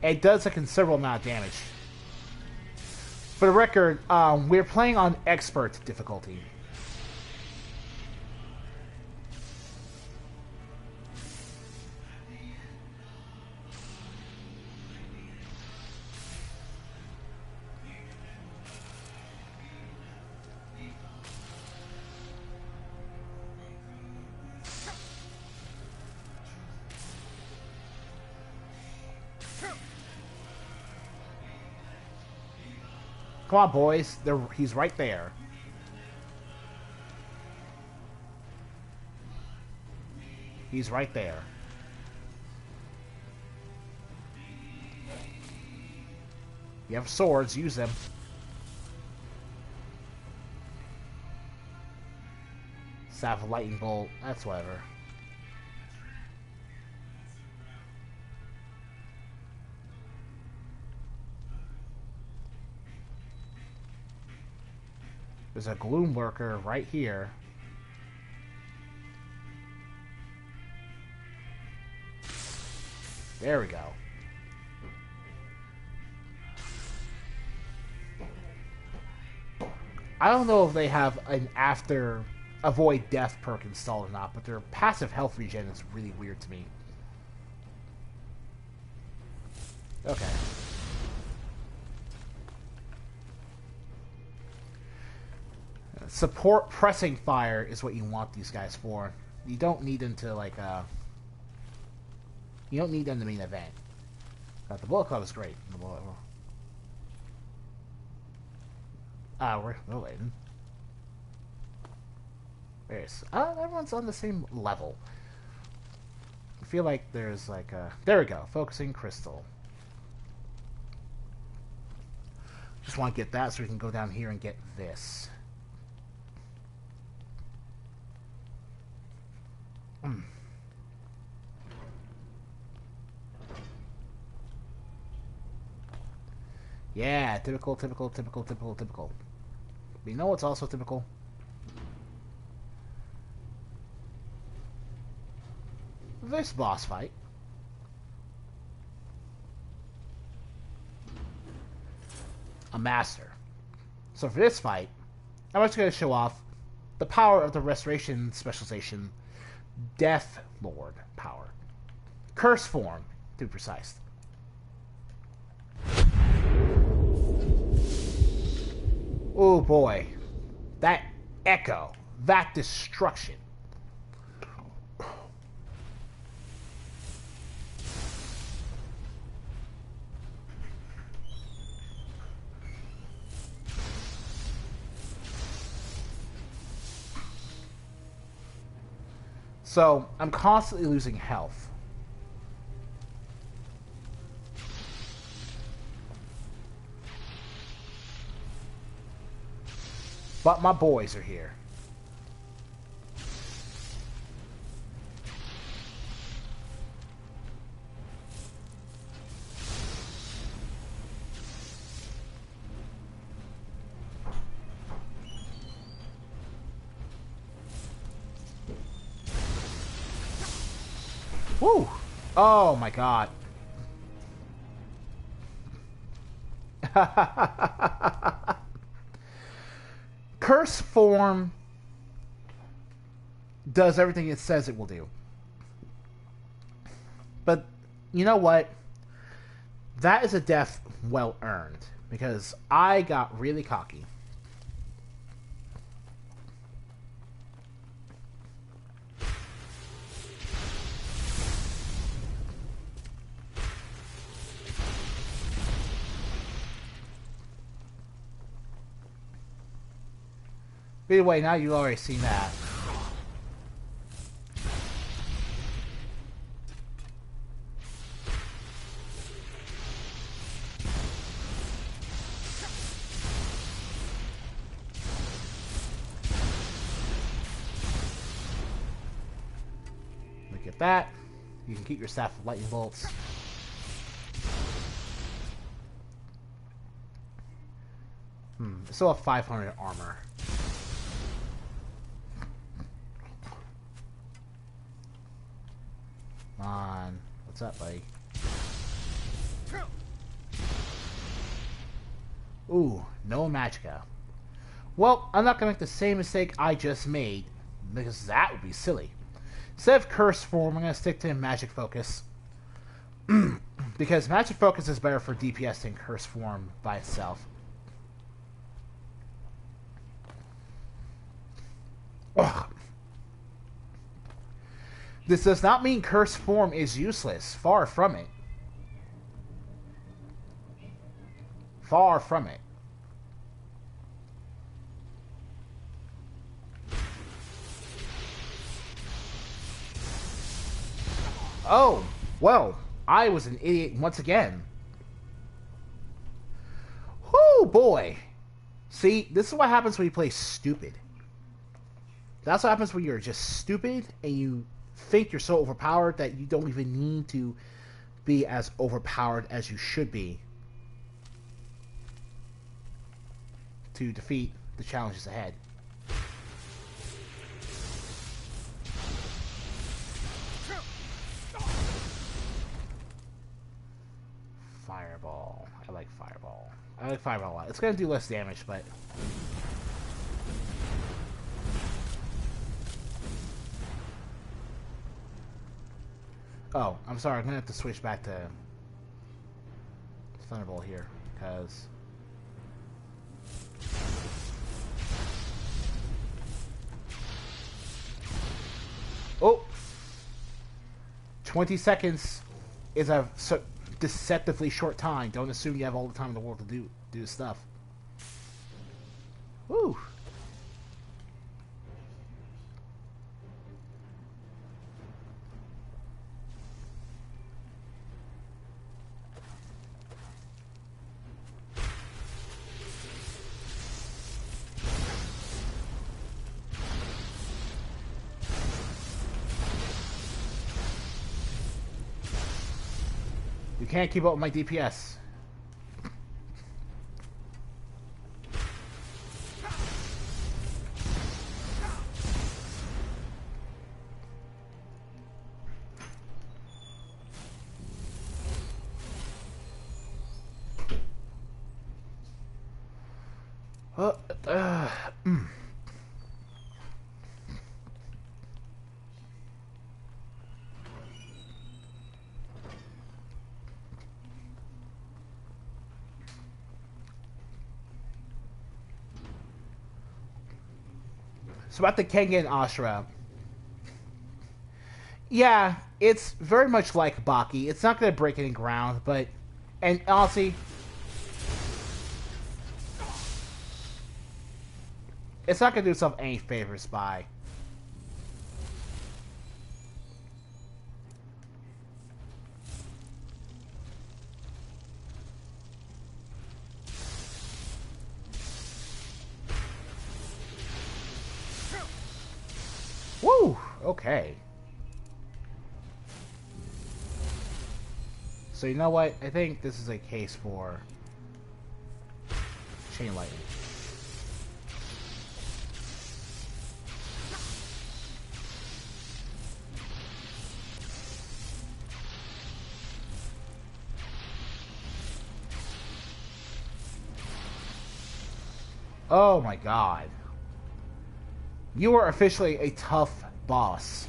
It does a considerable amount of damage. For the record, we're playing on Expert difficulty. Come on, boys. He's right there. He's right there. You have swords, use them. Staff of Lightning Bolt, that's whatever. There's a Gloom Lurker right here. There we go. I don't know if they have an after avoid death perk installed or not, but their passive health regen is really weird to me. Okay. Support pressing fire is what you want these guys for. You don't need them to, like, you don't need them to main event. The bullet club is great. We're waiting. Everyone's on the same level. I feel like there's, like, there we go. Focusing crystal. Just want to get that so we can go down here and get this. Yeah, typical. But you know what's also typical? This boss fight. A master. So for this fight, I'm just going to show off the power of the restoration specialization, Death Lord power. Curse form, to be precise. Oh boy. That echo. That destruction. So, I'm constantly losing health. But my boys are here. Woo! Oh my god. Curse form does everything it says it will do. But you know what? That is a death well earned. Because I got really cocky. Anyway, now you've already seen that. Look at that. You can keep your staff with lightning bolts. Still have 500 armor. Come on. What's up, buddy? Ooh, no magicka. Well, I'm not gonna make the same mistake I just made, because that would be silly. Instead of curse form, I'm gonna stick to magic focus. Because magic focus is better for DPS than curse form by itself. Ugh. This does not mean curse form is useless. Far from it. Far from it. Oh, well, I was an idiot once again. Whoo, boy. See, this is what happens when you play stupid. That's what happens when you're just stupid and you think you're so overpowered that you don't even need to be as overpowered as you should be to defeat the challenges ahead. Fireball. I like Fireball. I like Fireball a lot. It's going to do less damage, but... Oh, I'm sorry. I'm gonna have to switch back to Thunderbolt here because. Oh! 20 seconds is a deceptively short time. Don't assume you have all the time in the world to do stuff. Woo! You can't keep up with my DPS. Mm. So about the Kengan Ashra. Yeah, it's very much like Baki. It's not going to break any ground, but... And honestly... It's not going to do itself any favors by... Woo! Okay. So you know what? I think this is a case for... Chain Lightning. Oh my god. You are officially a tough boss.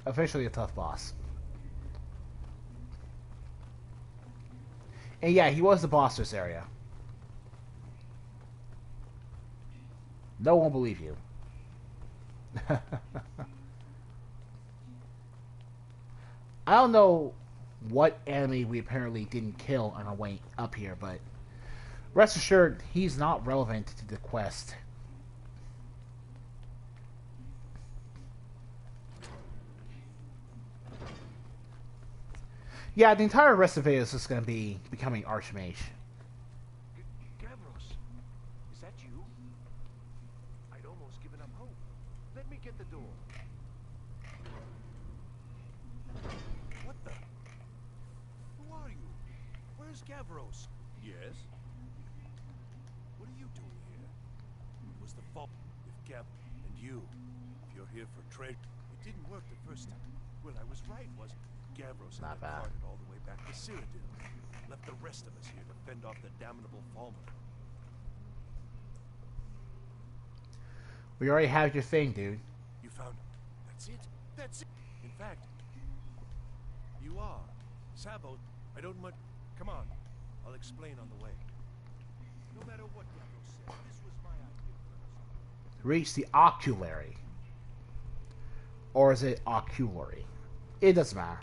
Officially a tough boss. And yeah, he was the boss this area. No one will believe you. I don't know what enemy we apparently didn't kill on our way up here, but rest assured, he's not relevant to the quest. Yeah, the entire rest of it is just going to be becoming Archmage. Gavros, is that you? I'd almost given up hope. Let me get the door. What the? Who are you? Where's Gavros? Yes? What are you doing here? It was the fault with Gav and you. If you're here for trade, it didn't work the first time. Well, I was right, wasn't it? Gavros Not had bad. departed all the way back to Cyrodiil. Left the rest of us here to fend off the damnable Falmer. We already have your thing, dude. You found him. That's it. That's it. In fact, you are. Sabo, I don't much... Come on. I'll explain on the way. No matter what Gavros said, this was my idea first. Reach the oculary. Or is it oculary? It doesn't matter.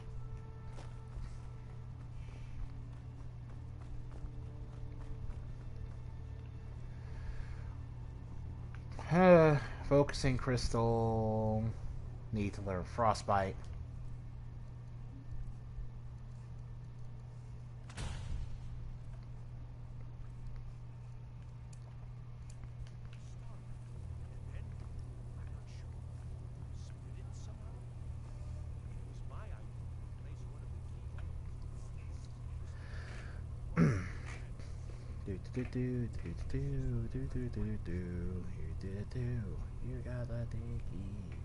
Focusing crystal. Need to learn frostbite. And then, I'm not sure. Split it somehow? It was my idea to replace one of the key elements. Do do do do do do do do do. You did it too. You got a dicky,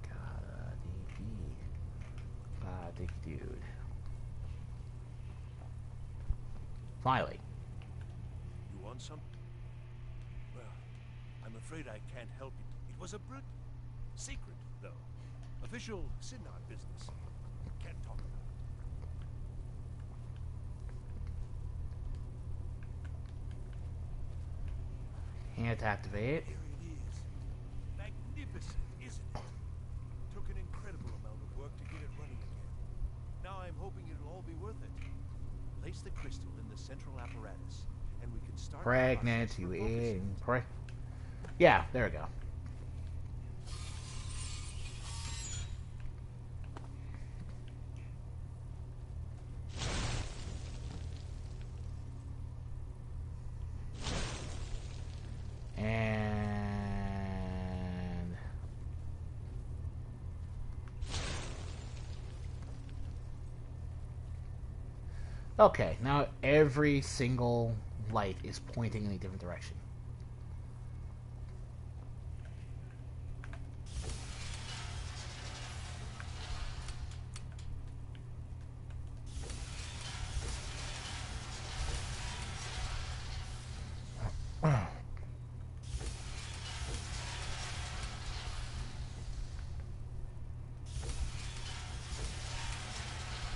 got a dicky dude. Finally. on some... Well, I'm afraid I can't help you. It was a brute secret, though. Official Synod business. Can't talk about it. Can't activate. Here it is. Magnificent, isn't it? Took an incredible amount of work to get it running again. Now I'm hoping it'll all be worth it. Place the crystal in the central apparatus, and we can start... Pregnant, you in... Yeah, there we go. And... Okay, now every single light is pointing in a different direction.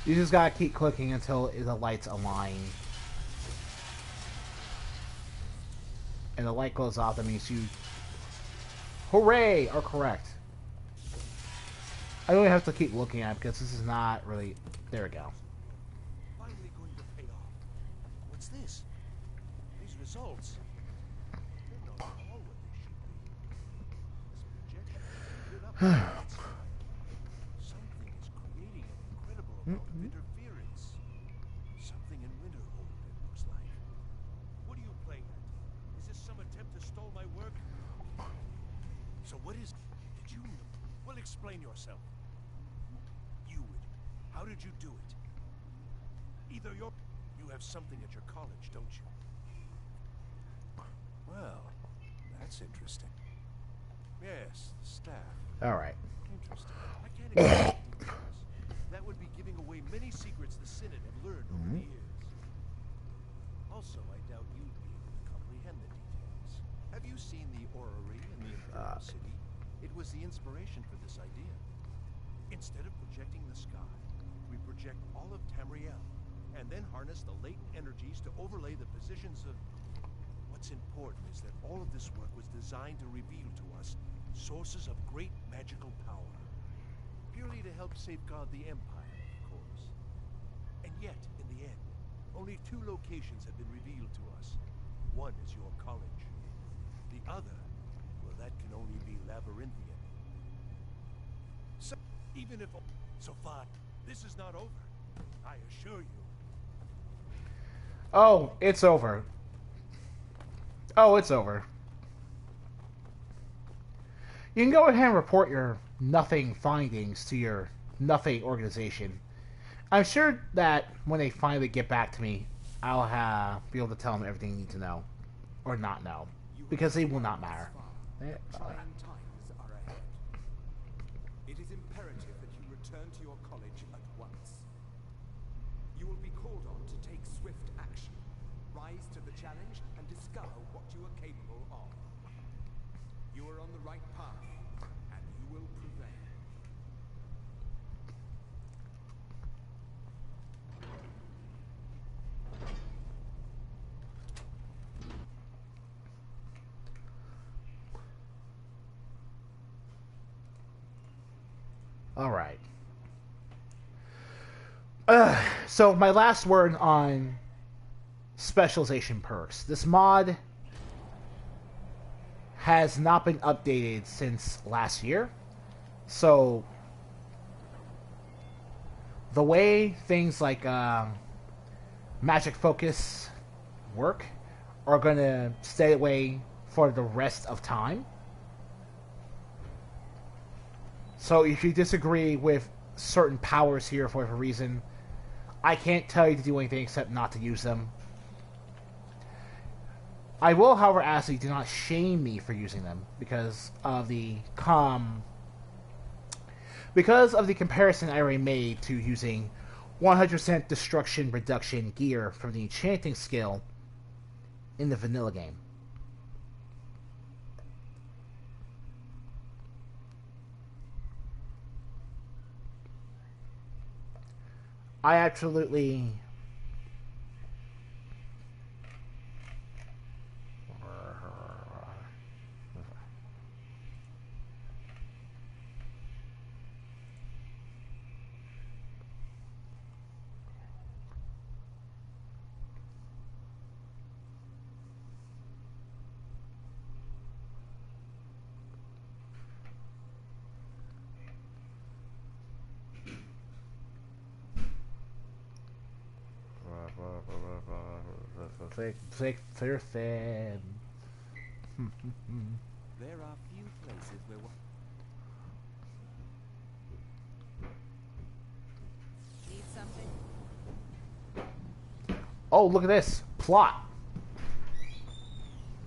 You just gotta keep clicking until the lights align. And the light goes off, that means you... Hooray! Are correct. I don't even have to keep looking at it because this is not really... There we go. Finally going to pay off. What's this? These results... They're not all what they should be. This projector lit up. Something is creating an incredible amount of interference. Something in Winterhold, it looks like. What are you playing at? Is this some attempt to stall my work? So what is... Did you... Well, explain yourself. You would. How did you do it? Either you're... You have something at your college, don't you? Well, that's interesting. Yes, the staff. Alright. Interesting. I can't explain details. That would be giving away many secrets the Synod have learned over the years. Also, I doubt you'd be able to comprehend the details. Have you seen the orrery in the Imperial City? It was the inspiration for this idea. Instead of projecting the sky, we project all of Tamriel, and then harness the latent energies to overlay the positions of... What's important is that all of this work was designed to reveal to us sources of great magical power. Purely to help safeguard the Empire, of course. And yet, in the end, only 2 locations have been revealed to us. One is your college. The other, well, that can only be labyrinthian. So, even if... So far, this is not over. I assure you. Oh, it's over. Oh, it's over. You can go ahead and report your nothing findings to your nothing organization. I'm sure that when they finally get back to me, I'll be able to tell them everything you need to know. Or not know. Because they will not matter. Trying times are ahead. It is imperative that you return to your college at once. You will be called on to take swift action, rise to the challenge, and discover what you are capable of. You are on the right path, and you will prevail. Alright. So my last word on specialization perks. This mod has not been updated since last year. So the way things like magic focus work are going to stay away for the rest of time. So if you disagree with certain powers here for whatever reason, I can't tell you to do anything except not to use them. I will, however, ask that you do not shame me for using them because of the comparison I already made to using 100% destruction reduction gear from the enchanting skill in the vanilla game. I absolutely... Clear fan. There are few places where one... Need something? Oh, look at this. Plot.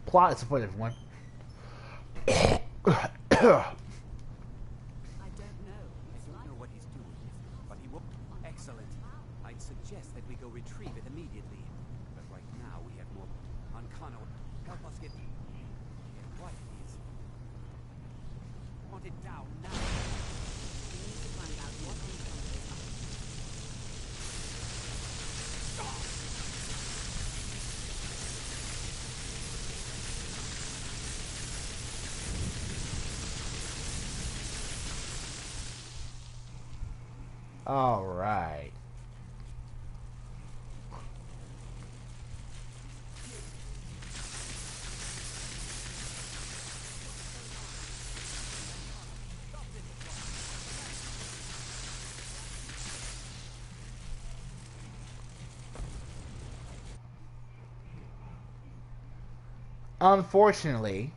Plot is the point, everyone. I don't know. I don't know what he's doing, but he will... Excellent. I'd suggest that we go retrieve it immediately. But right now we have more... Ancano, help us get what it is. Want it down now. We need to find out what Ancano is up to. All right. Unfortunately,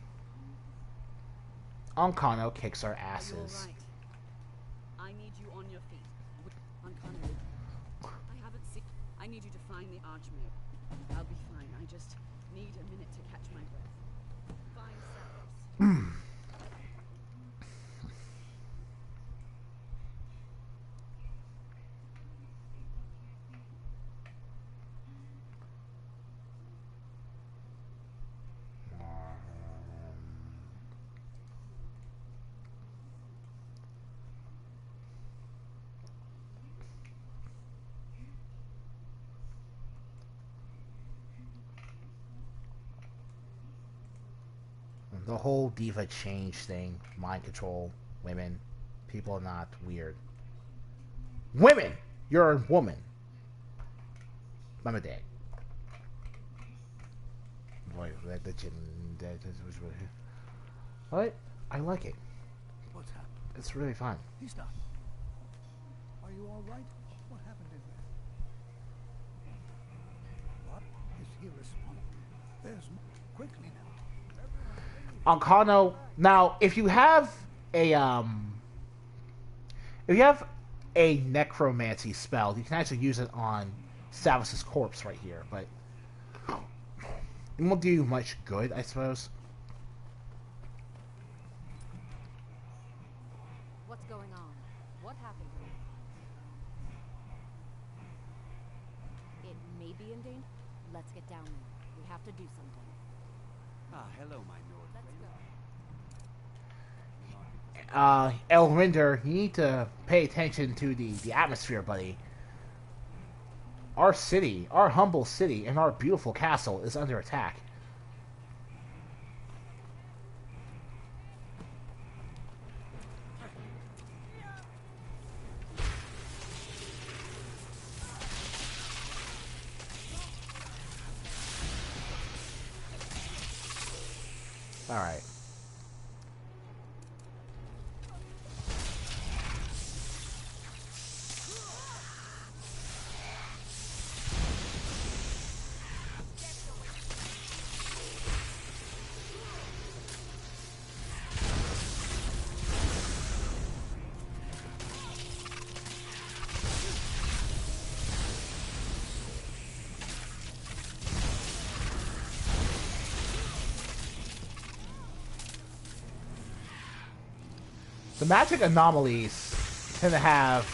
Ancano kicks our Are you asses. all right? I need you on your feet. Ancano, I haven't seen... I need you to find the Archmage. I'll be fine. I just need a minute to catch my breath. Find Savos. The whole diva change thing, mind control, women, people are not weird. Women! You're a woman. I'm a dad. Boy, what? I like it. What's happened? It's really fun. He's not. Are you all right? What happened in there? What is he responsible? There's quickly now. Ancano. Now, if you have a necromancy spell, you can actually use it on Savos' corpse right here, but it won't do you much good, I suppose. What's going on? What happened here? It may be in danger. Let's get down there. We have to do something. Ah, hello, my lord. Let's go. Elrinder, you need to pay attention to the atmosphere, buddy. Our city, our humble city, and our beautiful castle is under attack. Alright. The magic anomalies tend to have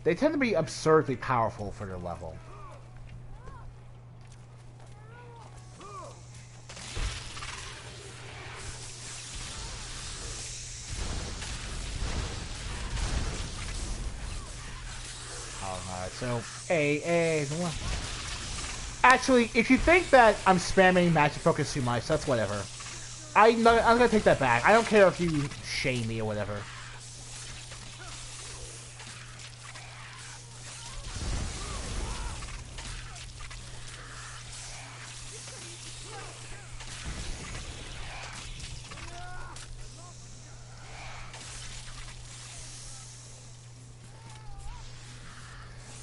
They tend to be absurdly powerful for their level. Alright, so actually, if you think that I'm spamming magic focus too much, that's whatever. I'm gonna take that back. I don't care if you shame me or whatever.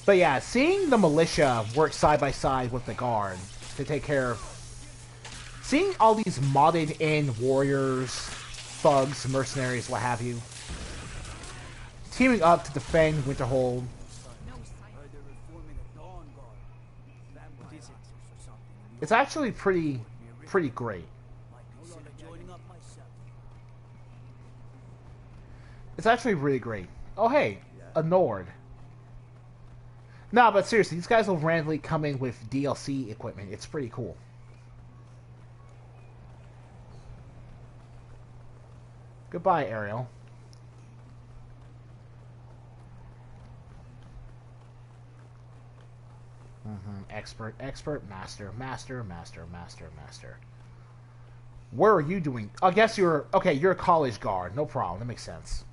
But yeah, seeing the militia work side by side with the guard to take care of... Seeing all these modded in warriors, thugs, mercenaries, what have you, teaming up to defend Winterhold. It's actually pretty great. It's actually really great. Oh hey, a Nord. Nah, but seriously, these guys will randomly come in with DLC equipment. It's pretty cool. Goodbye, Ariel. Expert, master. Where are you doing? I guess you're a college guard. No problem. That makes sense.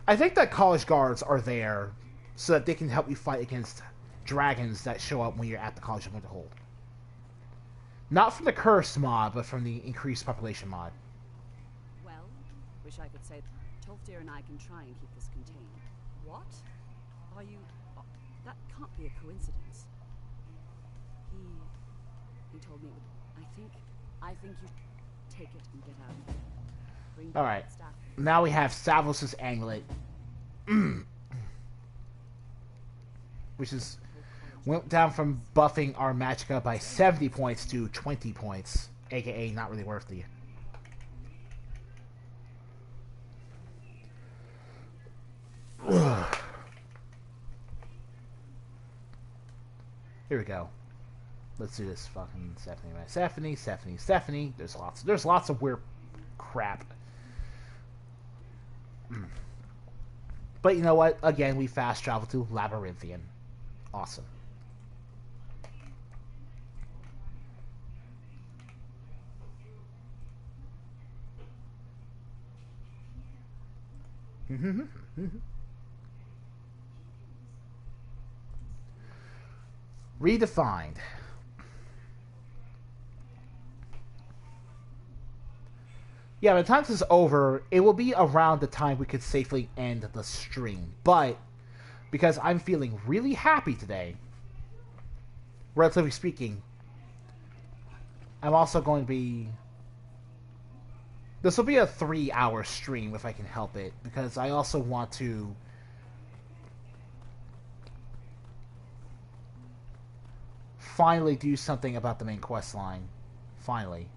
I think that college guards are there so that they can help you fight against dragons that show up when you're at the College of Winterhold. Not from the Curse mod, but from the Increased Population mod. Well, wish I could say Tolfdir and I can try and keep this contained. What? Are you... that can't be a coincidence. He told me... I think you take it and get out. Alright. Now we have Savos' Amulet. Which is went down from buffing our magicka by 70 points to 20 points, aka not really worth the. Here we go. Let's do this fucking Stephanie. There's lots of weird crap. But you know what? Again, we fast travel to Labyrinthian. Awesome. Redefined. Yeah, by the time this is over, it will be around the time we could safely end the stream. But because I'm feeling really happy today, relatively speaking, I'm also going to be... This will be a 3-hour stream if I can help it, because I also want to... finally do something about the main quest line. Finally.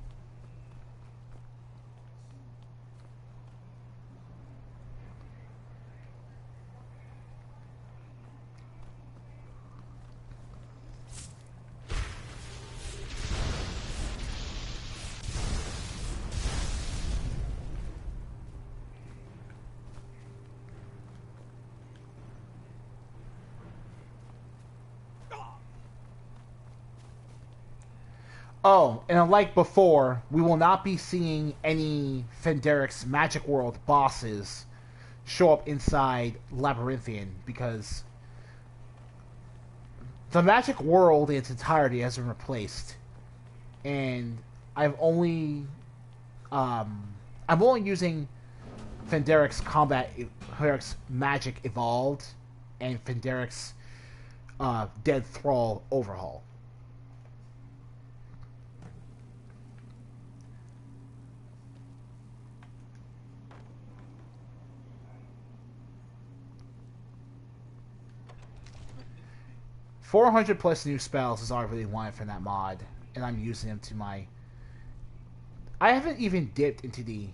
Oh, and unlike before, we will not be seeing any Fenderic's Magic World bosses show up inside Labyrinthian, because the Magic World in its entirety has been replaced. And I'm only using Fenderic's Magic Evolved and Fenderic's Dead Thrall Overhaul. 400 plus new spells is all I really wanted from that mod, and I'm using them to my... I haven't even dipped into the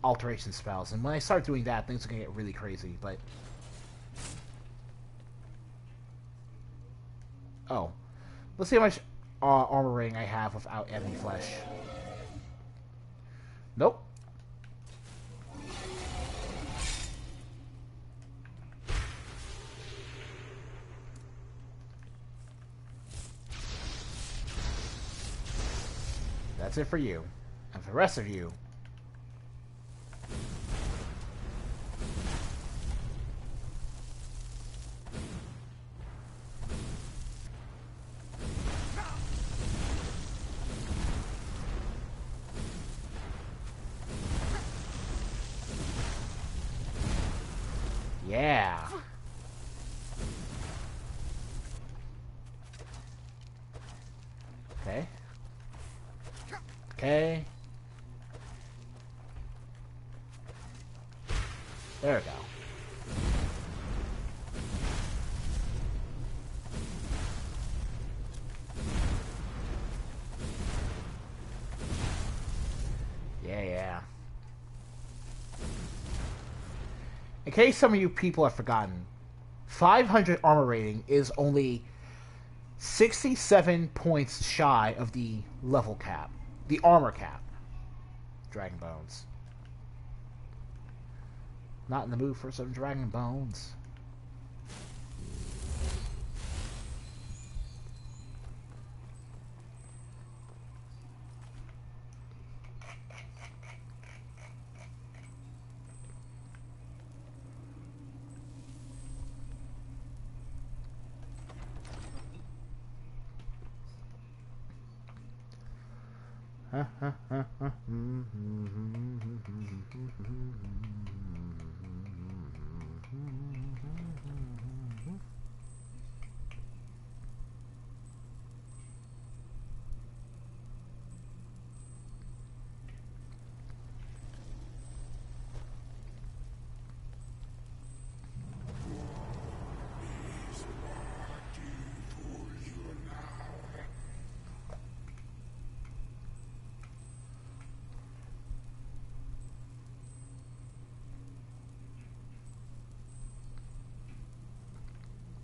alteration spells, and when I start doing that, things are going to get really crazy, but... Oh. Let's see how much armor rating I have without enemy flesh. Nope. That's it for you. And for the rest of you... Yeah. Okay. Okay. There we go. Yeah. In case some of you people have forgotten, 500 armor rating is only 67 points shy of the level cap. The armor cap. Dragon Bones. Not in the mood for some Dragon Bones.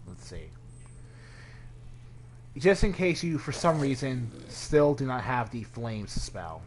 Let's see. Just in case you, for some reason, still do not have the Flames spell.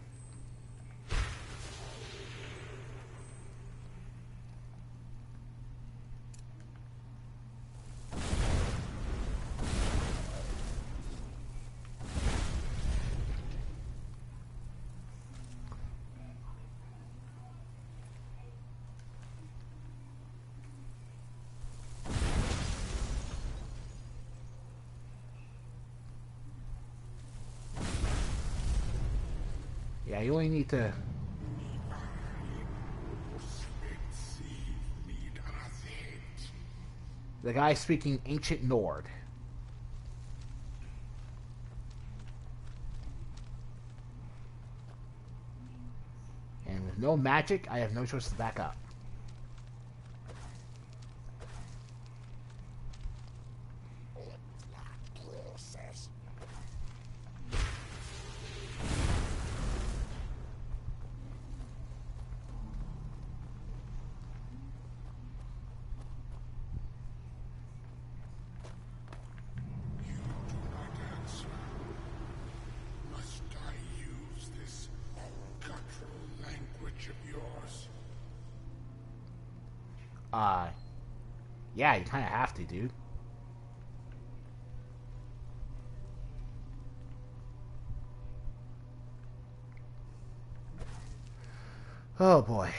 Yeah, you only need to... The guy speaking Ancient Nord. And with no magic, I have no choice to back up. Yeah, you kind of have to, dude. Oh, boy.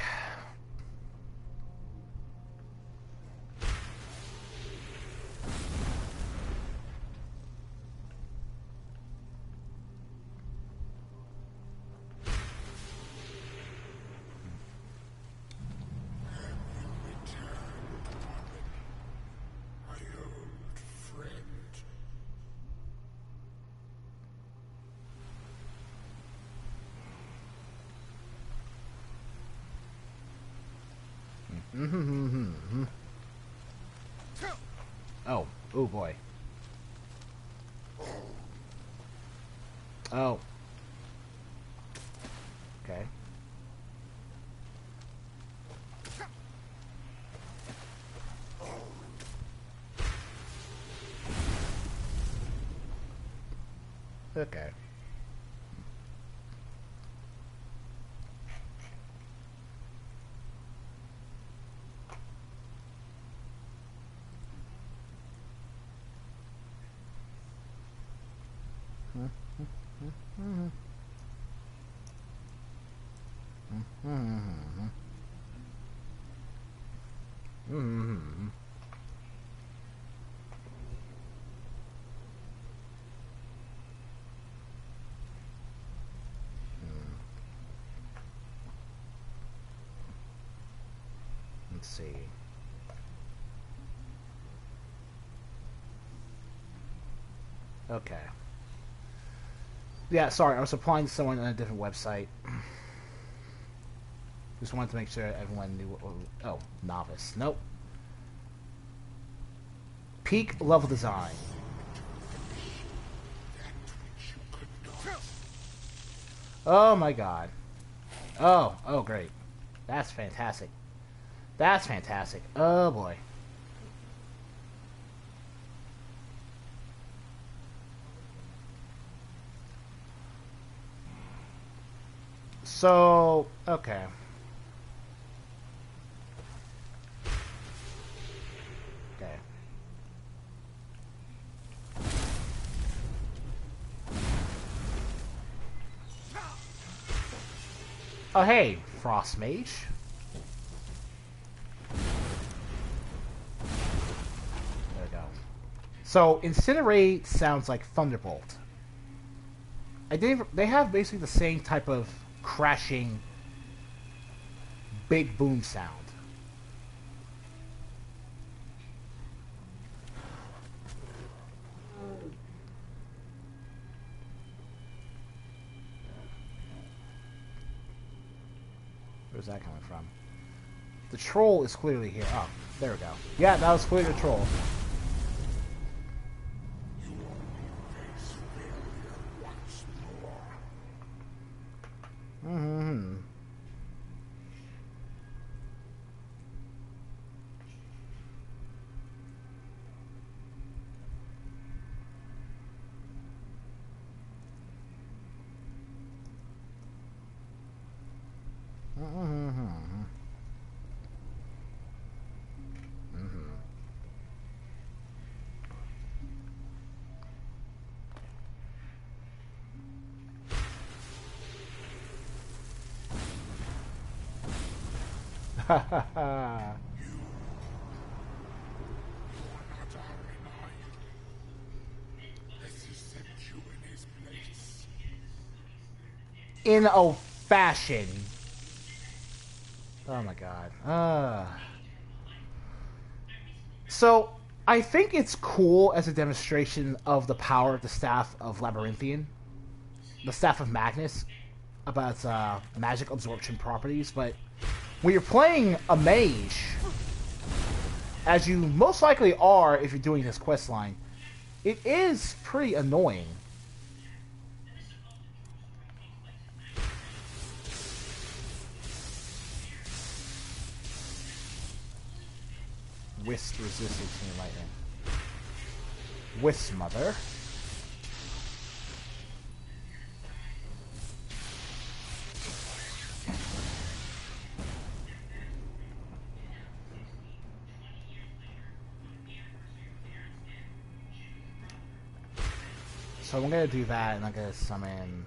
Oh. Oh, boy. Oh. Okay. Okay. Let's see. Okay. Yeah, sorry, I was applying to someone on a different website. Just wanted to make sure everyone knew what... Oh, novice. Nope. Peak level design. Oh my god. Oh great. That's fantastic. That's fantastic. Oh boy. So, okay. Okay. Oh hey, Frost Mage. There we go. So, Incinerate sounds like Thunderbolt. They have basically the same type of crashing big boom sound. Where's that coming from? The troll is clearly here. Oh, there we go. Yeah, that was clearly the troll. Mm-hmm. Mm-hmm. Ha ha ha. In a fashion. Oh my god. So, I think it's cool as a demonstration of the power of the Staff of Labyrinthian. The Staff of Magnus. About its magic absorption properties, but when you're playing a mage, as you most likely are if you're doing this quest line, it is pretty annoying. Wisp resistance to lightning. Wisp mother. So I'm gonna do that, and I'm gonna summon.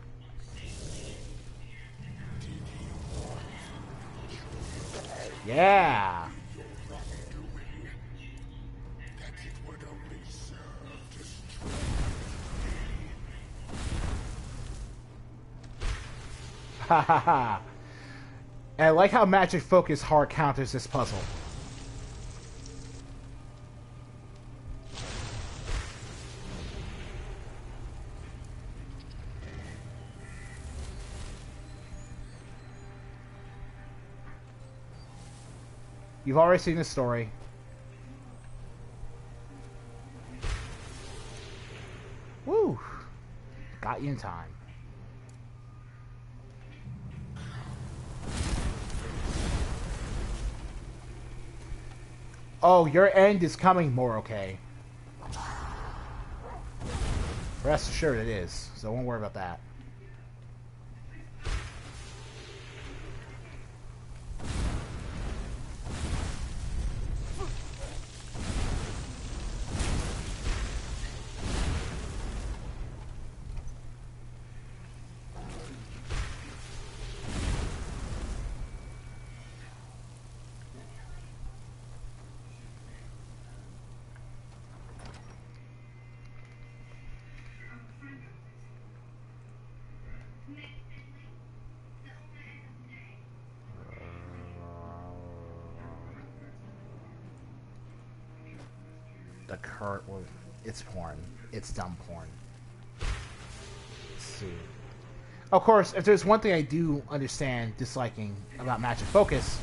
Yeah. Ha ha ha. And I like how Magic Focus hard counters this puzzle. You've already seen this story. Woo! Got you in time. Oh, your end is coming, Moroke. Rest assured it is, so don't worry about that. The cart, well, it's porn. It's dumb porn. Let's see. Of course, if there's one thing I do understand disliking about Magic Focus,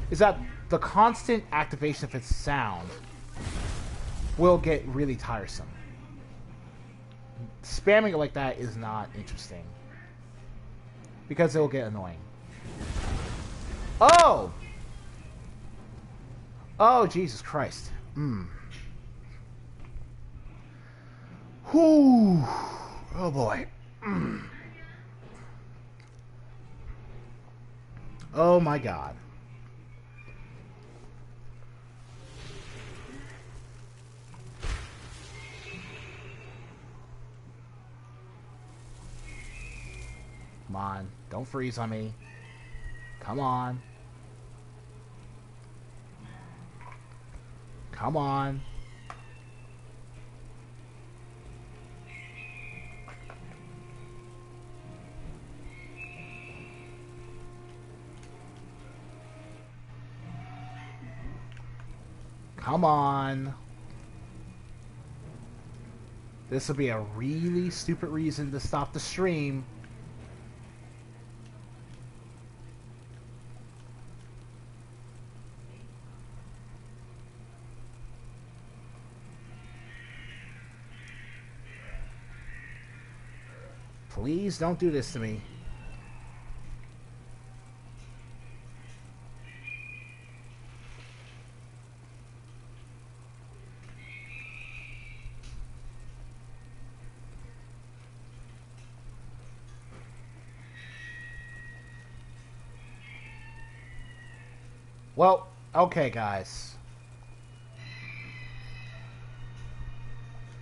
is that the constant activation of its sound will get really tiresome. Spamming it like that is not interesting, because it will get annoying. Oh! Oh, Jesus Christ. Whew. Oh boy. Oh my God. Come on. Don't freeze on me. Come on. Come on. Come on. This will be a really stupid reason to stop the stream. Please don't do this to me. Well, okay, guys.